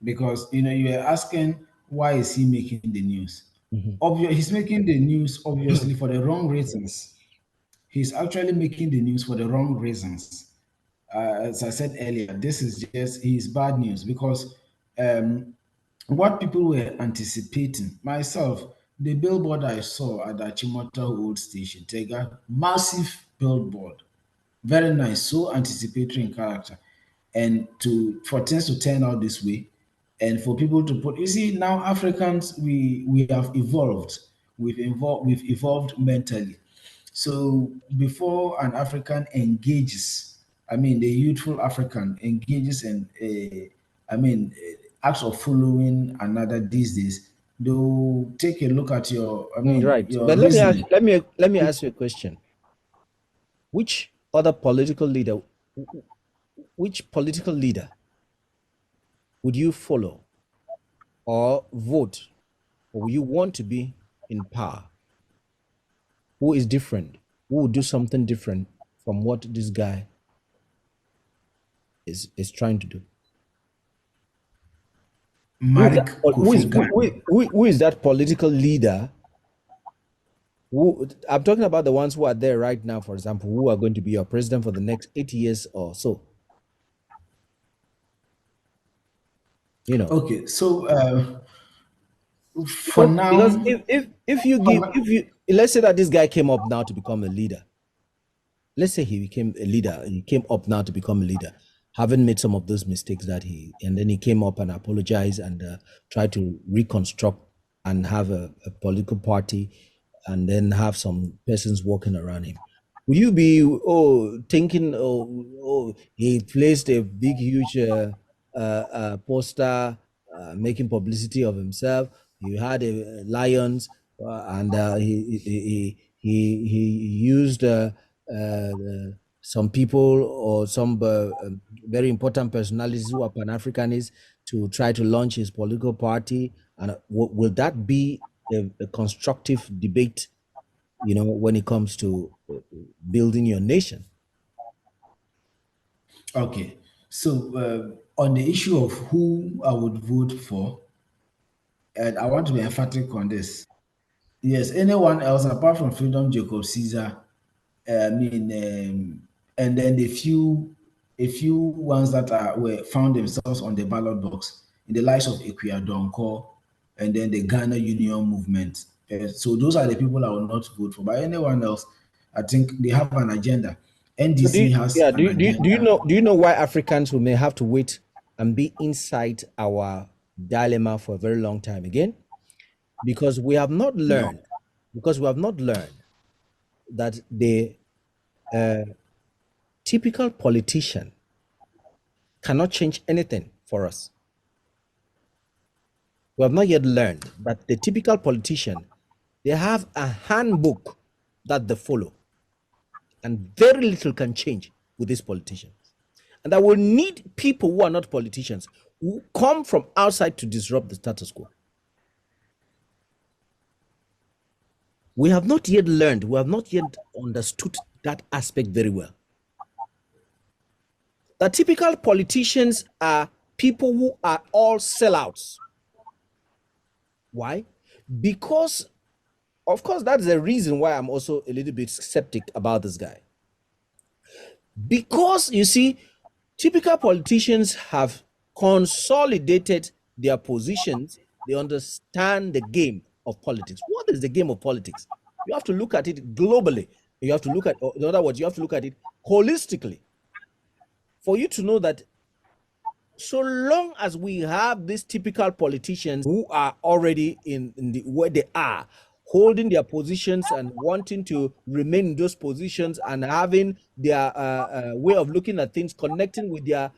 Speaker 6: because you are asking why is he making the news?
Speaker 1: Mhm.
Speaker 6: He's making the news obviously for the wrong reasons. He's actually making the news for the wrong reasons. As I said earlier, this is just his bad news because um, what people were anticipating, myself, the billboard I saw at the Achimota old station, Tega, massive billboard, very nice, so anticipatory in character. and for things to turn out this way, and for people to put, you see, now Africans, we have evolved. We've evolved mentally. So before an African engages, I mean, the youthful African engages in acts of following another these days, they'll take a look at your,
Speaker 1: Right.
Speaker 6: your
Speaker 1: But let me ask
Speaker 6: reasoning.
Speaker 1: let me ask you a question. Which other political leader, which political leader would you follow or vote, or you want to be in power? Who is different? Who will do something different from what this guy is trying to do?
Speaker 6: Mark Kofi Ghana.
Speaker 1: Who is that political leader? I'm talking about the ones who are there right now, for example, who are going to be your president for the next 8 years or so. You know.
Speaker 6: Okay, so for now,
Speaker 1: because if you let's say that this guy came up now to become a leader. Let's say he became a leader. He came up now to become a leader, having made some of those mistakes and then he came up and apologized and tried to reconstruct and have a political party and then have some persons walking around him. Will you be thinking he placed a big huge poster making publicity of himself? He had a lions and he used some people or some very important personalities who are Pan-Africanists to try to launch his political party. And will that be a constructive debate, when it comes to building your nation?
Speaker 6: okay, so on the issue of who I would vote for, and I want to be emphatic on this. Yes, anyone else apart from Freedom Jacob Caesar, and then a few ones that were found themselves on the ballot box, in the likes of Equia Donko, and then the Ghana Union movement. So those are the people I will not vote for. But anyone else, I think they have an agenda. NDC has an agenda.
Speaker 1: Do you know why Africans may have to wait and be inside our dilemma for a very long time again? Because we have not learned. Because we have not learned that the typical politician cannot change anything for us. We have not yet learned that the typical politician, they have a handbook that they follow, and very little can change with these politicians. And that will need people who are not politicians, who come from outside to disrupt the status quo. We have not yet learned, we have not yet understood that aspect very well. The typical politicians are people who are all sellouts. Why? Because, of course, that's the reason why I'm also a little bit skeptic about this guy. Because, you see, typical politicians have consolidated their positions. They understand the game of politics. What is the game of politics? You have to look at it globally. You have to look at, in other words, you have to look at it holistically for you to know that so long as we have these typical politicians who are already in the where they are, holding their positions and wanting to remain in those positions and having their way of looking at things, connecting with their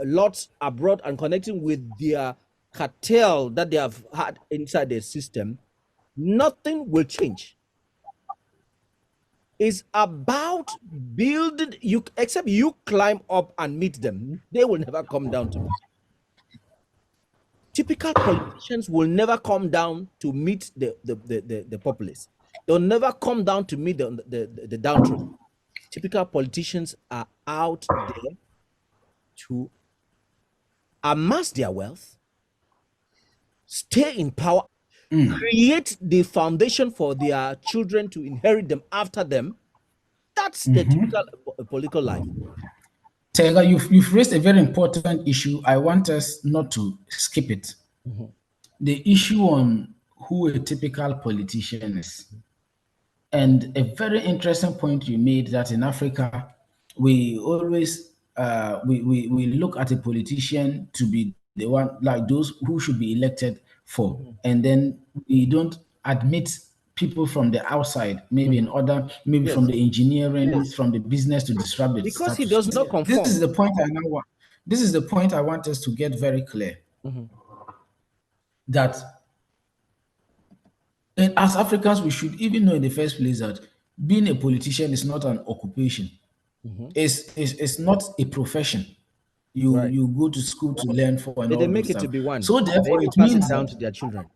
Speaker 1: lots abroad and connecting with their cartel that they have had inside their system, nothing will change. It's about building you, except you climb up and meet them, they will never come down to meet you. Typical politicians will never come down to meet the populace. They'll never come down to meet the downtrodden. Typical politicians are out there to amass their wealth, stay in power, create the foundation for their children to inherit them after them. That's the typical political life.
Speaker 6: Tega, you've raised a very important issue. I want us not to skip it. The issue on who a typical politician is. And a very interesting point you made, that in Africa, we always we look at a politician to be the one, like those who should be elected for, and then we don't admit people from the outside, maybe in order, maybe from
Speaker 1: Yes.
Speaker 6: the engineering, from the business to disrupt the
Speaker 1: Because he
Speaker 6: status
Speaker 1: does
Speaker 6: quo.
Speaker 1: not conform.
Speaker 6: This is the point I now want. This is the point I want us to get very clear, that and as Africans, we should even know in the first place that being a politician is not an occupation. It's not a profession.
Speaker 1: Right.
Speaker 6: You go to school to learn for and
Speaker 1: But they
Speaker 6: all
Speaker 1: make
Speaker 6: those
Speaker 1: it to
Speaker 6: stuff.
Speaker 1: be one.
Speaker 6: So
Speaker 1: They
Speaker 6: therefore,
Speaker 1: even
Speaker 6: it
Speaker 1: pass it
Speaker 6: means
Speaker 1: down
Speaker 6: that
Speaker 1: to their children.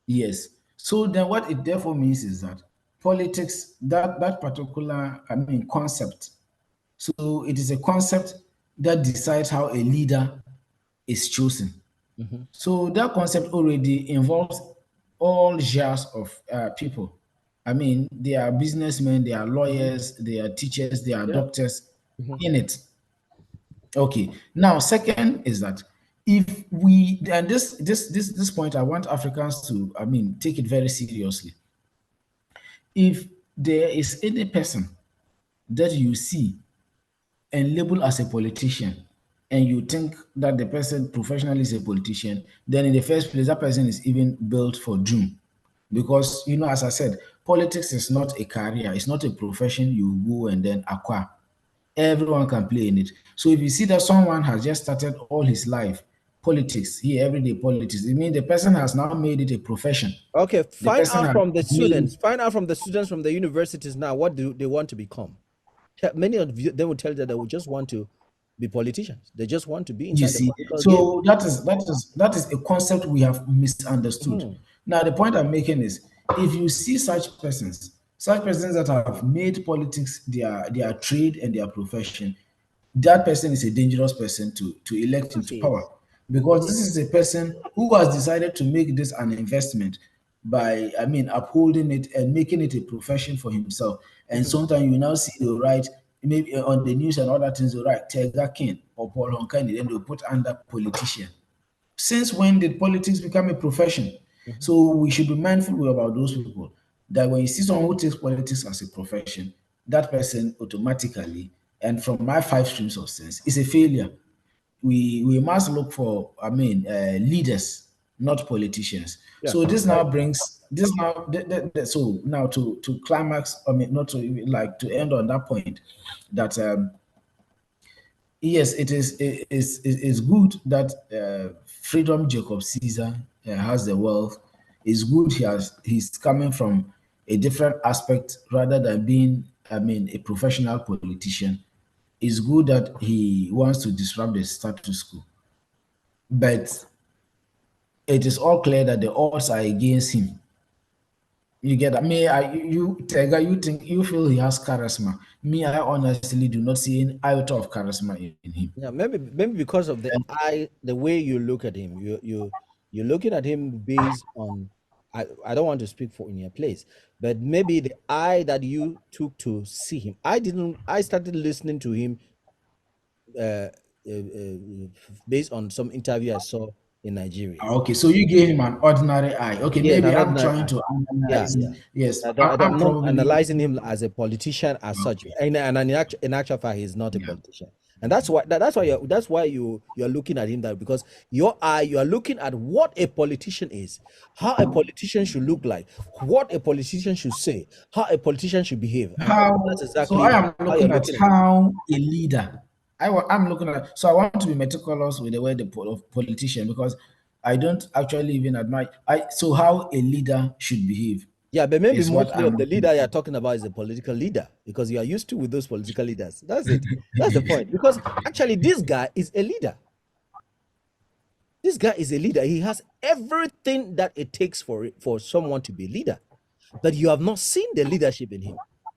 Speaker 6: yes. So then, what it therefore means is that politics, that particular, I mean, concept. So it is a concept that decides how a leader is chosen. So that concept already involves all genres of people. I mean, they are businessmen, they are lawyers, they are teachers, they are
Speaker 1: Yeah.
Speaker 6: doctors in it. Okay. Now, second is that if we and this point, I want Africans to, I mean, take it very seriously. If there is any person that you see and label as a politician, and you think that the person professionally is a politician, then in the first place, that person is even built for doom. Because, you know, as I said, politics is not a career, it's not a profession you go and then acquire. Everyone can play in it. So if you see that someone has just started all his life, politics, everyday politics, it means the person has now made it a profession.
Speaker 1: Okay,
Speaker 6: The
Speaker 1: find
Speaker 6: person
Speaker 1: out
Speaker 6: has
Speaker 1: from the
Speaker 6: made
Speaker 1: students. Find out from the students from the universities now what do they want to become. Many of them will tell you that they will just want to be politicians. They just want to be
Speaker 6: You
Speaker 1: inside the
Speaker 6: see,
Speaker 1: political game.
Speaker 6: so that is a concept we have misunderstood. Now, the point I'm making is, if you see such persons that have made politics their trade and their profession, that person is a dangerous person to
Speaker 1: Of
Speaker 6: elect
Speaker 1: course
Speaker 6: into
Speaker 1: he
Speaker 6: power,
Speaker 1: is.
Speaker 6: because this is a person who has decided to make this an investment by, I mean, upholding it and making it a profession for himself. And sometimes you now see the right, maybe on the news and other things, the right Tega King or Paul Honkani, then they'll put under politician. Since when did politics become a profession? So we should be mindful about those people. That when you see someone who takes politics as a profession, that person automatically, and from my 5 streams of sense, is a failure. We must look for, I mean, leaders, not politicians.
Speaker 1: Yeah.
Speaker 6: So this now brings this now so now to climax. I mean, not to like to end on that point, that yes, it is good that Freedom Jacob Caesar has the wealth. It's good he's coming from a different aspect rather than being, I mean, a professional politician. It's good that he wants to disrupt the status quo, but it is all clear that the odds are against him. You get that? Me, you, Tega, you feel he has charisma. Me, I honestly do not see any iota of charisma in him.
Speaker 1: Yeah, maybe because of the way you look at him. You're looking at him based on I don't want to speak for in your place, but maybe the eye that you took to see him. I started listening to him uh, based on some interview I saw in Nigeria.
Speaker 6: Okay, so you gave him an ordinary eye. Okay,
Speaker 1: Yes,
Speaker 6: maybe
Speaker 1: an
Speaker 6: I'm
Speaker 1: ordinary
Speaker 6: trying
Speaker 1: eye.
Speaker 6: to
Speaker 1: Yeah,
Speaker 6: analyze.
Speaker 1: yeah.
Speaker 6: Yes,
Speaker 1: I'm
Speaker 6: I'm
Speaker 1: not
Speaker 6: probably
Speaker 1: analyzing him as a politician as such,
Speaker 6: okay.
Speaker 1: and in actual fact, he's not a
Speaker 6: Yeah.
Speaker 1: politician, and that's why you're looking at him that because you are looking at what a politician is, how a politician should look like, what a politician should say, how a politician should behave, and that's
Speaker 6: So I
Speaker 1: exactly
Speaker 6: am
Speaker 1: how you're
Speaker 6: looking at
Speaker 1: looking at him.
Speaker 6: how a leader. I'm looking at. So I want to be meticulous with the word of politician, because I don't actually even admire. So how a leader should behave
Speaker 1: Yeah, but maybe
Speaker 6: is what
Speaker 1: mostly
Speaker 6: I'm
Speaker 1: of the
Speaker 6: looking
Speaker 1: leader
Speaker 6: for.
Speaker 1: you're talking about is a political leader because you are used to with those political leaders. That's it. That's the point. Because actually, this guy is a leader. This guy is a leader. He has everything that it takes for someone to be a leader. But you have not seen the leadership in him.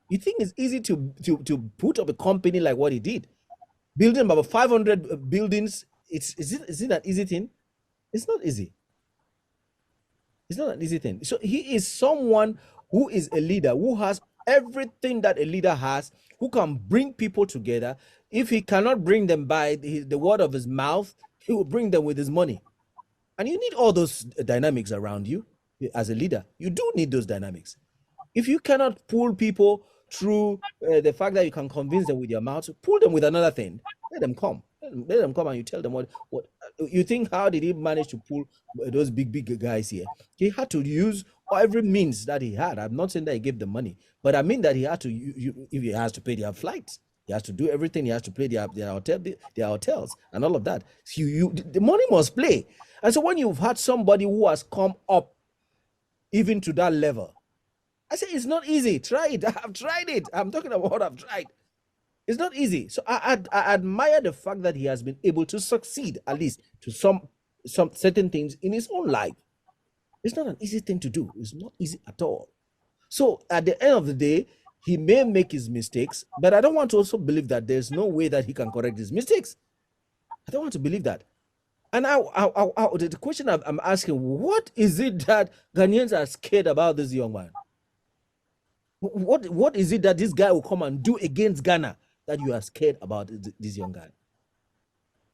Speaker 1: You think it's easy to put up a company like what he did, building about 500 buildings. Is it an easy thing? It's not easy. It's not an easy thing. So he is someone who is a leader, who has everything that a leader has, who can bring people together. If he cannot bring them by the word of his mouth, he will bring them with his money. And you need all those dynamics around you as a leader. You do need those dynamics. If you cannot pull people through the fact that you can convince them with your mouth, pull them with another thing. Let them come. Let them come and you tell them what you think. How did he manage to pull those big guys here? He had to use every means that he had. I'm not saying that he gave them money, but I mean that he had to. If he has to pay their flights, he has to do everything. He has to pay their hotels and all of that. So the money must play. And so when you've had somebody who has come up even to that level, I say it's not easy. Try it. I've tried it. I'm talking about what I've tried. It's not easy. So I admire the fact that he has been able to succeed, at least to some certain things in his own life. It's not an easy thing to do. It's not easy at all. So at the end of the day, he may make his mistakes, but I don't want to also believe that there's no way that he can correct his mistakes. I don't want to believe that. And the question I'm asking, what is it that Ghanaians are scared about this young man? What is it that this guy will come and do against Ghana that you are scared about this young guy?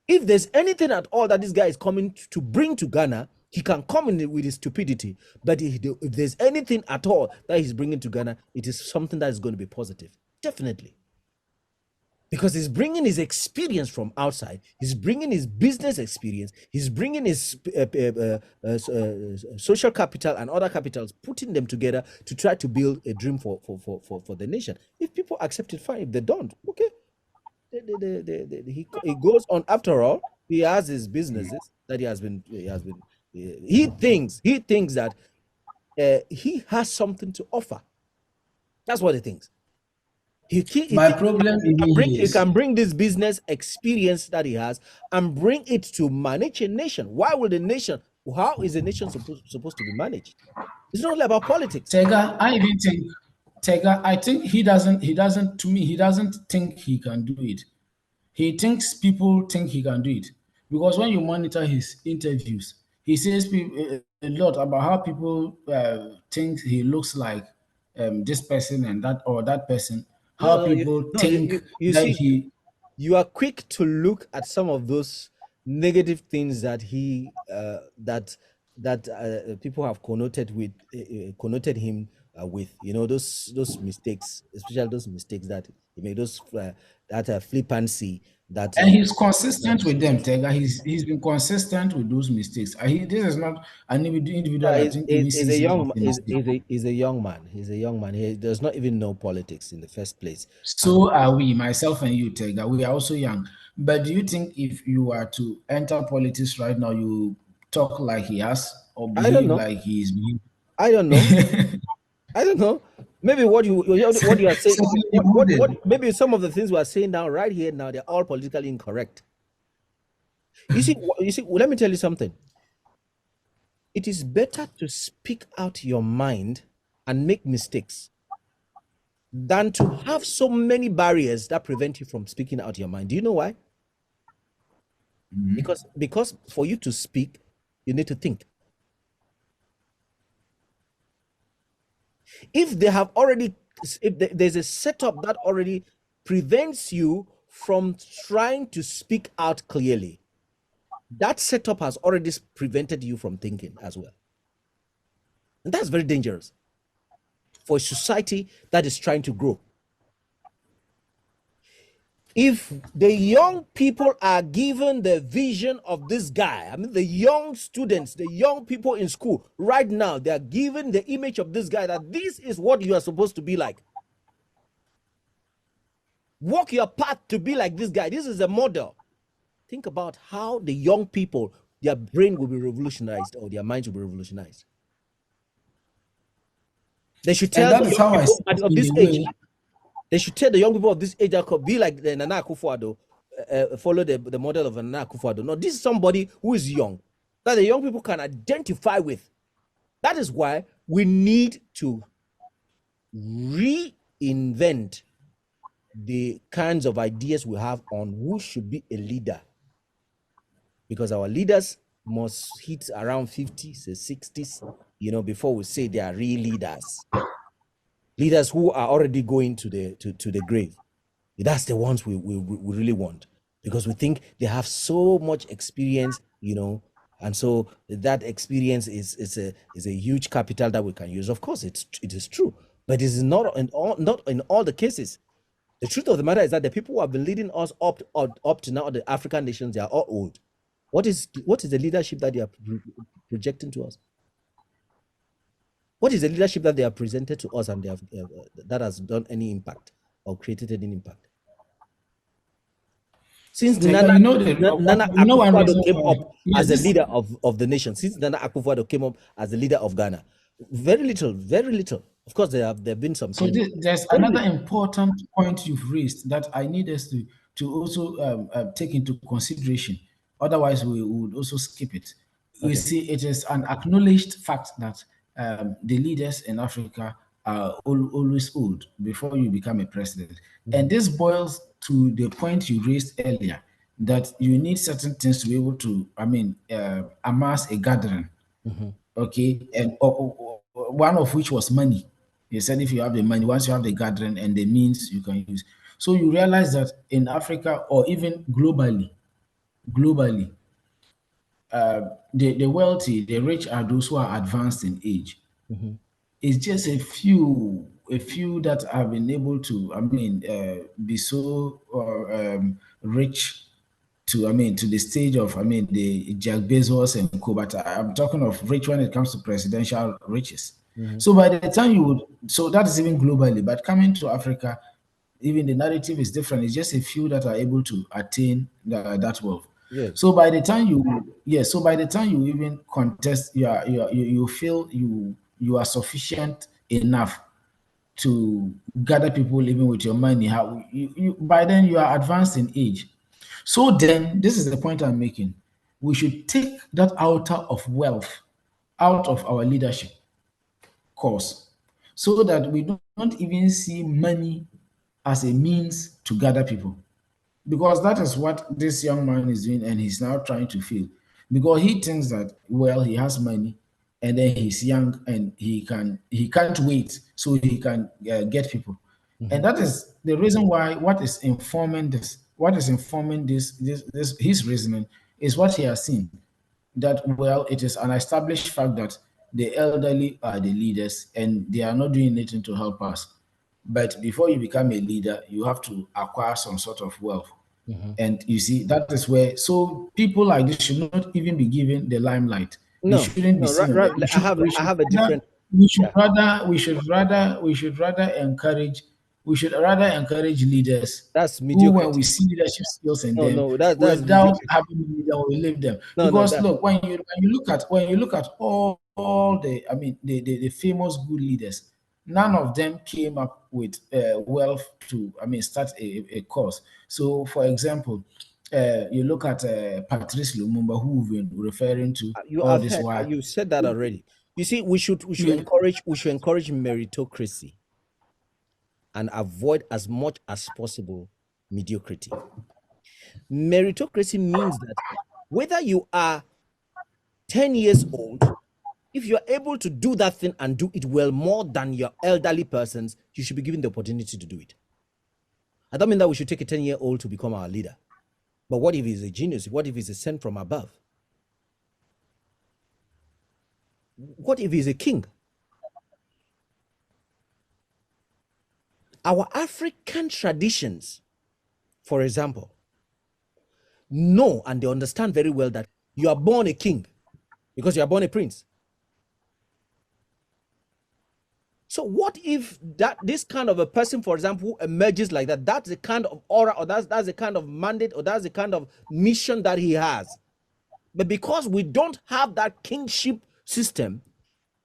Speaker 1: If there's anything at all that this guy is coming to bring to Ghana, he can come in with his stupidity. But if there's anything at all that he's bringing to Ghana, it is something that is going to be positive. Definitely. Because he's bringing his experience from outside. He's bringing his business experience. He's bringing his social capital and other capitals, putting them together to try to build a dream for the nation. If people accept it, fine. If they don't, okay. He goes on. After all, he has his businesses that he thinks that he has something to offer. That's what he thinks. He can bring this business experience that he has and bring it to manage a nation. How is a nation supposed to be managed? It's not only about politics.
Speaker 6: Tega, I think he doesn't think he can do it. He thinks people think he can do it. Because when you monitor his interviews, he says a lot about how people think he looks like this person and that or that person. How people think
Speaker 1: you are quick to look at some of those negative things that people have connoted him with, those mistakes, especially those mistakes that he made, those that flippancy.
Speaker 6: And he's consistent with them, Tega. He's been consistent with those mistakes. This is not an individual. I think
Speaker 1: he's a young man. He's a young man. He does not even know politics in the first place.
Speaker 6: So are we, myself and you, Tega. We are also young. But do you think if you are to enter politics right now, you talk like he has or behave like he is behaving?
Speaker 1: I don't know. I don't know. Maybe what you are saying, maybe some of the things we are saying now, right here now, they're all politically incorrect. You see, let me tell you something. It is better to speak out your mind and make mistakes than to have so many barriers that prevent you from speaking out your mind. Do you know why? Because for you to speak, you need to think. If there's a setup that already prevents you from trying to speak out clearly, that setup has already prevented you from thinking as well. And that's very dangerous for a society that is trying to grow. If the young people are given the vision of this guy, I mean, the young students, the young people in school right now, they are given the image of this guy, that this is what you are supposed to be like. Walk your path to be like this guy. This is a model. Think about how the young people, their brain will be revolutionized or their minds will be revolutionized. They should tell the young people of this age. They should tell the young people of this age that could be like the Nana Akufo-Addo, follow the model of Nana Akufo-Addo. No, this is somebody who is young, that the young people can identify with. That is why we need to reinvent the kinds of ideas we have on who should be a leader. Because our leaders must hit around 50s, 60s, before we say they are real leaders. Leaders who are already going to the grave. That's the ones we really want, because we think they have so much experience, and so that experience is a huge capital that we can use. Of course, it is true, but it is not in all the cases. The truth of the matter is that the people who have been leading us up to now, the African nations, they are all old. What is the leadership that they are projecting to us? What is the leadership that they have presented to us and they have that has done any impact or created any impact? Since Nana Akufo-Addo came up as the leader of the nation, since Nana Akufo-Addo came up as the leader of Ghana, very little. Of course, there have been some.
Speaker 6: So there's another important point you've raised that I need us to also take into consideration. Otherwise, we would also skip it. Okay. You see, it is an acknowledged fact that the leaders in Africa are always old before you become a president. Mm-hmm. And this boils to the point you raised earlier, that you need certain things to be able to, amass a gathering. Mm-hmm. Okay, and one of which was money. He said if you have the money, once you have the gathering and the means, you can use. So you realize that in Africa or even globally, the wealthy, the rich are those who are advanced in age. Mm-hmm. It's just a few that have been able to, be so rich to the stage of the Jeff Bezos and co. But I'm talking of rich when it comes to presidential riches. Mm-hmm. So by the time so that is even globally, but coming to Africa, even the narrative is different. It's just a few that are able to attain that wealth. Yes. So by the time you even contest, you feel you are sufficient enough to gather people even with your money. By then you are advanced in age. So then, this is the point I'm making. We should take that altar of wealth out of our leadership course so that we don't even see money as a means to gather people. Because that is what this young man is doing, and he's now trying to feel. Because he thinks that, well, he has money, and then he's young, and he can't wait, so he can get people. Mm-hmm. And that is the reason why what is informing his reasoning is what he has seen. That, well, it is an established fact that the elderly are the leaders, and they are not doing anything to help us. But before you become a leader, you have to acquire some sort of wealth. Mm-hmm. And you see, that is where, so people like this should not even be given the limelight.
Speaker 1: No,
Speaker 6: you shouldn't be seen.
Speaker 1: I have a different.
Speaker 6: We should rather encourage leaders.
Speaker 1: That's mediocre.
Speaker 6: When we see leadership skills in them, without having a leader, we leave them. Because look, when you look at all the famous good leaders, none of them came up with wealth to start a cause. So, for example, you look at Patrice Lumumba, who we've been referring to.
Speaker 1: You said that already. You see, we should encourage meritocracy and avoid as much as possible mediocrity. Meritocracy means that whether you are 10 years old, if you're able to do that thing and do it well more than your elderly persons, you should be given the opportunity to do it. I don't mean that we should take a 10-year-old to become our leader. But what if he's a genius? What if he's a sent from above? What if he's a king? Our African traditions, for example, know and they understand very well that you are born a king because you are born a prince. So what if this kind of a person, for example, who emerges like that, that's the kind of aura, or that's the kind of mandate, or that's the kind of mission that he has. But because we don't have that kingship system,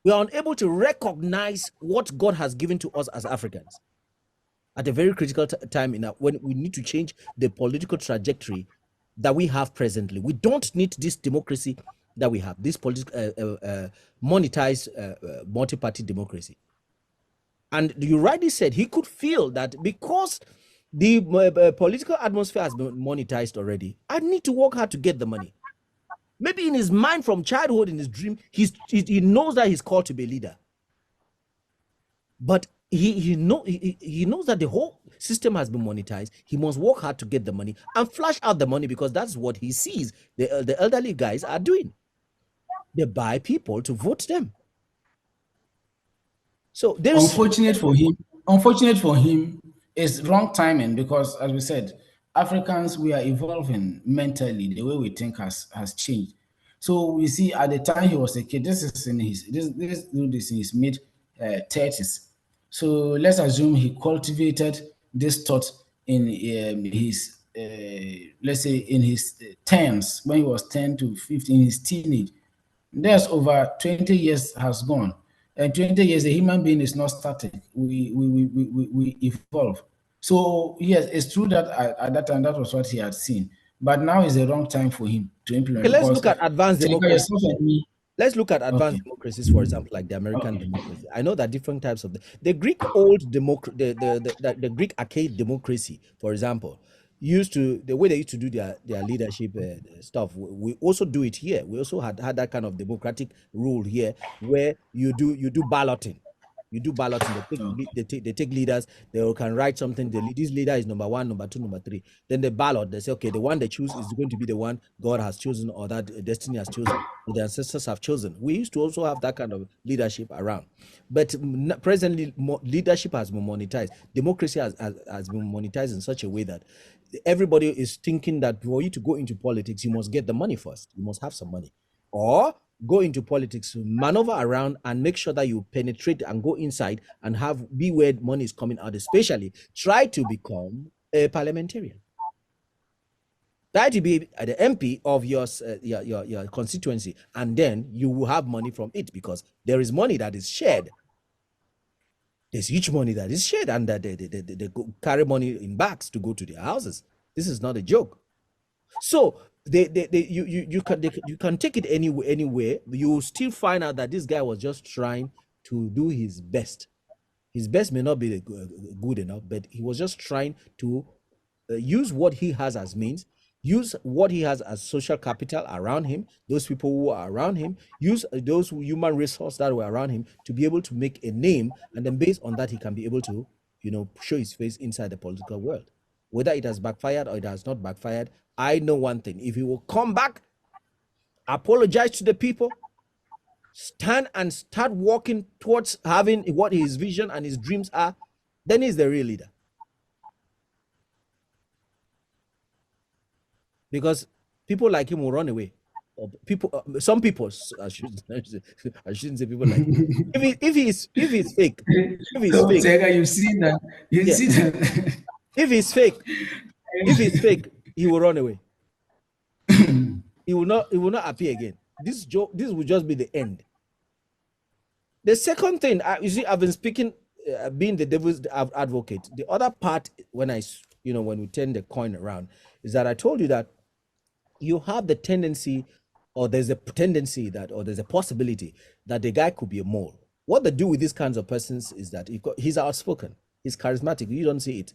Speaker 1: we are unable to recognize what God has given to us as Africans at a very critical time when we need to change the political trajectory that we have presently. We don't need this democracy that we have, this monetized multi-party democracy. And you rightly said he could feel that because the political atmosphere has been monetized already, I need to work hard to get the money. Maybe in his mind from childhood, in his dream, he knows that he's called to be a leader. But he knows that the whole system has been monetized. He must work hard to get the money and flash out the money because that's what he sees the elderly guys are doing. They buy people to vote them. So
Speaker 6: unfortunate for him, it's wrong timing because, as we said, Africans, we are evolving mentally. The way we think has changed. So we see at the time he was a kid, this is in his this dude is in his mid 30s. So let's assume he cultivated this thought in his let's say in his tens, when he was 10 to 15, his teenage. There's over 20 years has gone. And 20 years, a human being is not static. We evolve. So yes, it's true that at that time that was what he had seen. But now is the wrong time for him to implement
Speaker 1: Okay, let's
Speaker 6: because
Speaker 1: look at advanced
Speaker 6: Seneca,
Speaker 1: democracy.
Speaker 6: yourself and me.
Speaker 1: Let's look at advanced
Speaker 6: Okay.
Speaker 1: democracies, for example, like the American democracy. I know that different types of the Greek old the Greek archaic democracy, for example, used to the way they used to do their leadership stuff. We also do it here. We also had that kind of democratic rule here, where you do balloting. You do balloting. They take leaders. They can write something. This leader is number one, number two, number three. Then the ballot. They say, okay, the one they choose is going to be the one God has chosen or that destiny has chosen, or the ancestors have chosen. We used to also have that kind of leadership around, but presently leadership has been monetized. Democracy has been monetized in such a way that everybody is thinking that for you to go into politics, you must get the money first. You must have some money, or go into politics, maneuver around and make sure that you penetrate and go inside and be where money is coming out. Especially try to become a parliamentarian. Try to be the MP of your constituency, and then you will have money from it because there is money that is shared. There's huge money that is shared, and that they carry money in bags to go to their houses. This is not a joke. So you can take it anywhere. You still find out that this guy was just trying to do his best. His best may not be good enough, but he was just trying to use what he has as means, use what he has as social capital around him, those people who are around him, use those human resources that were around him to be able to make a name, and then based on that, he can be able to, show his face inside the political world. Whether it has backfired or it has not backfired, I know one thing: if he will come back, apologize to the people, stand and start walking towards having what his vision and his dreams are, then he's the real leader. Because people like him will run away. Or some people, I shouldn't say people like him. If he's fake,
Speaker 6: you see that, see that.
Speaker 1: If he's fake, he will run away. He will not appear again. This will just be the end. The second thing, you see, I've been speaking, being the devil's advocate. The other part, when we turn the coin around, is that I told you that you have the tendency, or there's a tendency that, or there's a possibility that the guy could be a mole. What they do with these kinds of persons is that he's outspoken, he's charismatic. You don't see it.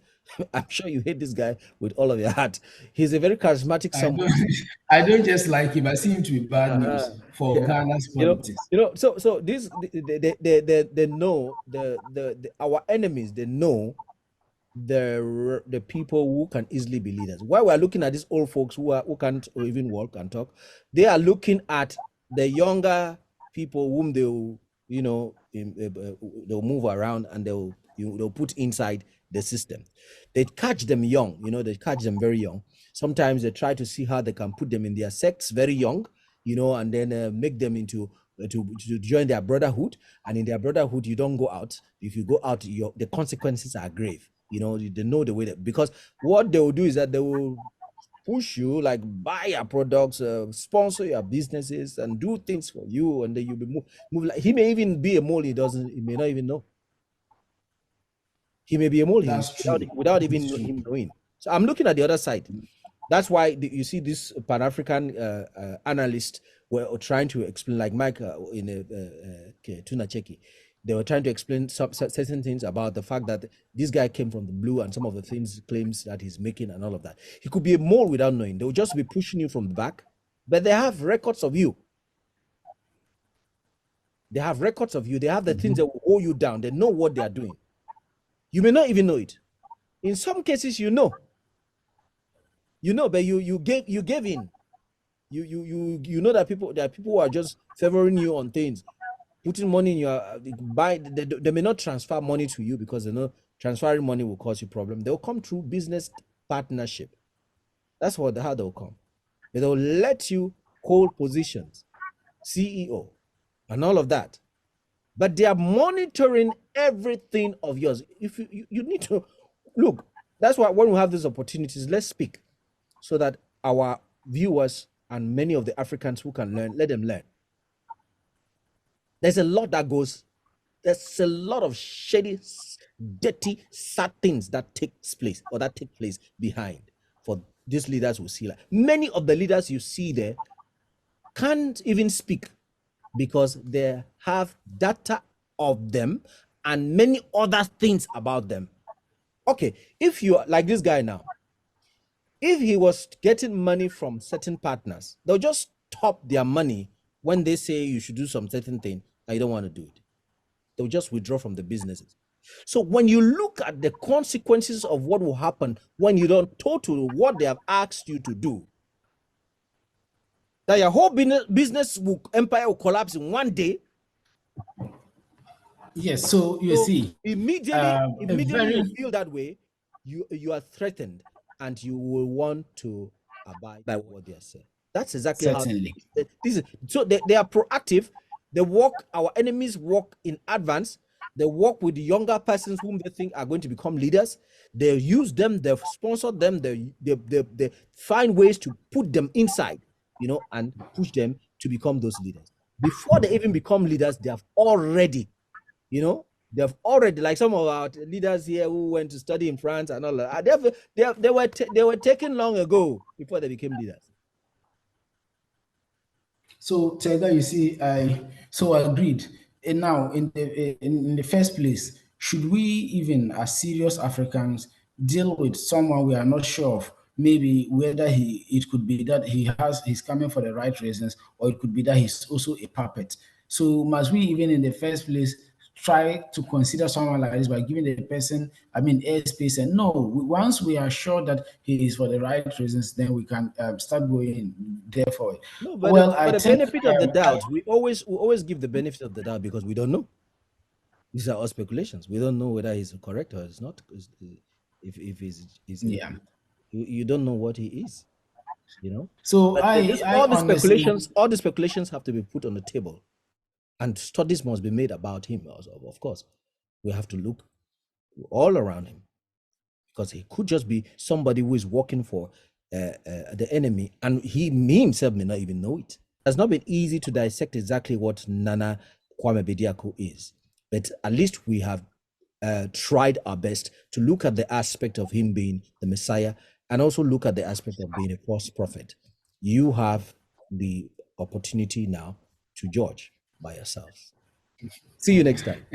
Speaker 1: I'm sure you hate this guy with all of your heart. He's a very charismatic someone.
Speaker 6: I don't just like him. I see him to be bad news for Ghana's politics.
Speaker 1: So this they know our enemies. They know the people who can easily be leaders. While we're looking at these old folks who can't even walk and talk, they are looking at the younger people whom they'll move around and they'll put inside the system. They catch them young, they catch them very young. Sometimes they try to see how they can put them in their sects very young, and then make them into to join their brotherhood. And in their brotherhood, you don't go out. If you go out, the consequences are grave. They know the way because what they will do is that they will push you, like buy your products, sponsor your businesses, and do things for you, and then you'll be move. Like, he may even be a mole. He may not even know. He may be a mole without even him knowing. So I'm looking at the other side. That's why you see this Pan-African analyst were trying to explain, like Mike in Tuna Cheki. They were trying to explain certain things about the fact that this guy came from the blue and some of the claims that he's making and all of that. He could be a mole without knowing. They will just be pushing you from the back, but they have records of you. They have records of you. They have the things that will hold you down. They know what they are doing. You may not even know it. In some cases, but you gave in. You know that there are people who are just favoring you on things, putting money in your they may not transfer money to you because they know transferring money will cause you problem. They'll come through business partnership. That's how they'll come. They'll let you hold positions, CEO, and all of that. But they are monitoring everything of yours. If you need to look, that's why when we have these opportunities, let's speak so that our viewers and many of the Africans who can learn, let them learn. There's a lot that goes, there's a lot of shady, dirty, sad things that takes place or that take place behind for these leaders who see. Like many of the leaders you see there can't even speak because they have data of them and many other things about them. Okay, if you are like this guy now, if he was getting money from certain partners, they'll just stop their money when they say you should do some certain thing and you don't want to do it. They'll just withdraw from the businesses. So when you look at the consequences of what will happen when you don't total what they have asked you to do, that your whole business empire will collapse in one day.
Speaker 6: Yes, so you see,
Speaker 1: immediately you feel that way, you are threatened and you will want to abide by what they are saying. That's exactly
Speaker 6: certainly
Speaker 1: how this is. So they are proactive. They work, our enemies work in advance. They work with the younger persons whom they think are going to become leaders. They use them, they sponsor them, they find ways to put them inside, and push them to become those leaders. Before they even become leaders, they have already, like some of our leaders here who went to study in France and all that, they were taken long ago before they became leaders.
Speaker 6: So Tega, you see, I agreed. And now, in the first place, should we even, as serious Africans, deal with someone we are not sure of? Maybe whether it could be that he's coming for the right reasons, or it could be that he's also a puppet. So must we even, in the first place, try to consider someone like this by giving the person, airspace? And no, once we are sure that he is for the right reasons, then we can start going there for it.
Speaker 1: No, but the benefit of the doubt, we always give the benefit of the doubt because we don't know. These are all speculations. We don't know whether he's correct or he's not. If he's you don't know what he is,
Speaker 6: So
Speaker 1: all the speculations have to be put on the table, and studies must be made about him. Of course, we have to look all around him because he could just be somebody who is working for the enemy, and he himself may not even know it. It has not been easy to dissect exactly what Nana Kwame Bediako is, but at least we have tried our best to look at the aspect of him being the Messiah and also look at the aspect of being a false prophet. You have the opportunity now to judge by yourselves. See you next time.